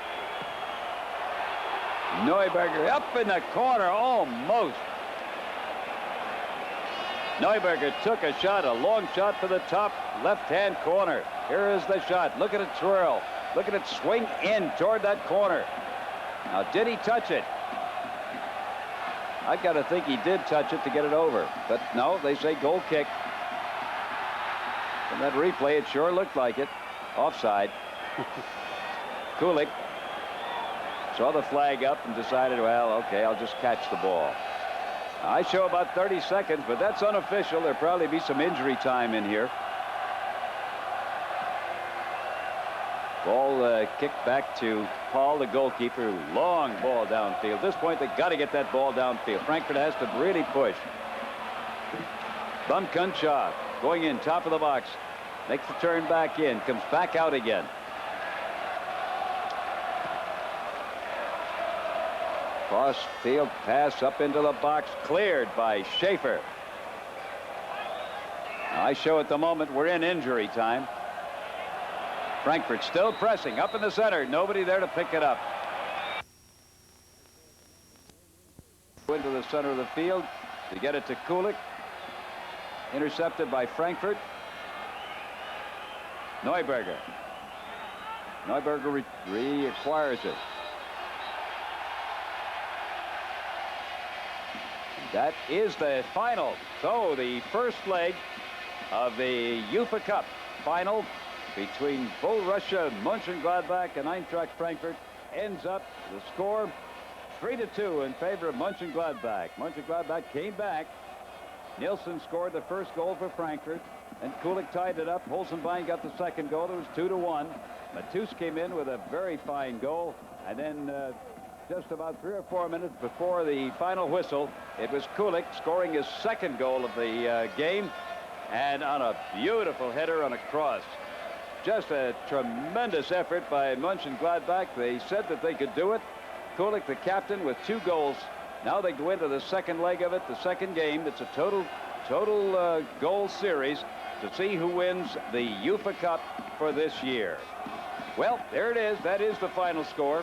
Neuberger up in the corner, almost. Neuberger took a shot, a long shot for the top left-hand corner. Here is the shot. Look at it twirl. Look at it swing in toward that corner. Now, did he touch it? I've got to think he did touch it to get it over. But no, they say goal kick. From that replay, it sure looked like it. Offside. Kulik saw the flag up and decided, well, okay, I'll just catch the ball. I show about 30 seconds, but that's unofficial. There'll probably be some injury time in here. Ball kicked back to Paul, the goalkeeper. Long ball downfield. At this point, they've got to get that ball downfield. Frankfurt has to really push. Bumkunshaw going in, top of the box. Makes the turn back in, comes back out again. Cross field pass up into the box, cleared by Schaefer. Now, I show at the moment we're in injury time. Frankfurt still pressing up in the center. Nobody there to pick it up. Into the center of the field to get it to Kulik. Intercepted by Frankfurt. Neuberger. Neuberger reacquires it. That is the final. So the first leg of the UEFA Cup final between Borussia Mönchengladbach and Eintracht Frankfurt ends up the score 3-2 in favor of Mönchengladbach. Mönchengladbach came back. Nielsen scored the first goal for Frankfurt, and Kulik tied it up. Holzenbein got the second goal. It was 2-1. Matus came in with a very fine goal, and then just about 3 or 4 minutes before the final whistle, it was Kulik scoring his second goal of the game, and on a beautiful header on a cross. Just a tremendous effort by Mönchengladbach. They said that they could do it. Kulik, the captain, with 2 goals. Now they go into the second leg of it, the second game. It's a total goal series to see who wins the UEFA Cup for this year. Well, there it is. That is the final score.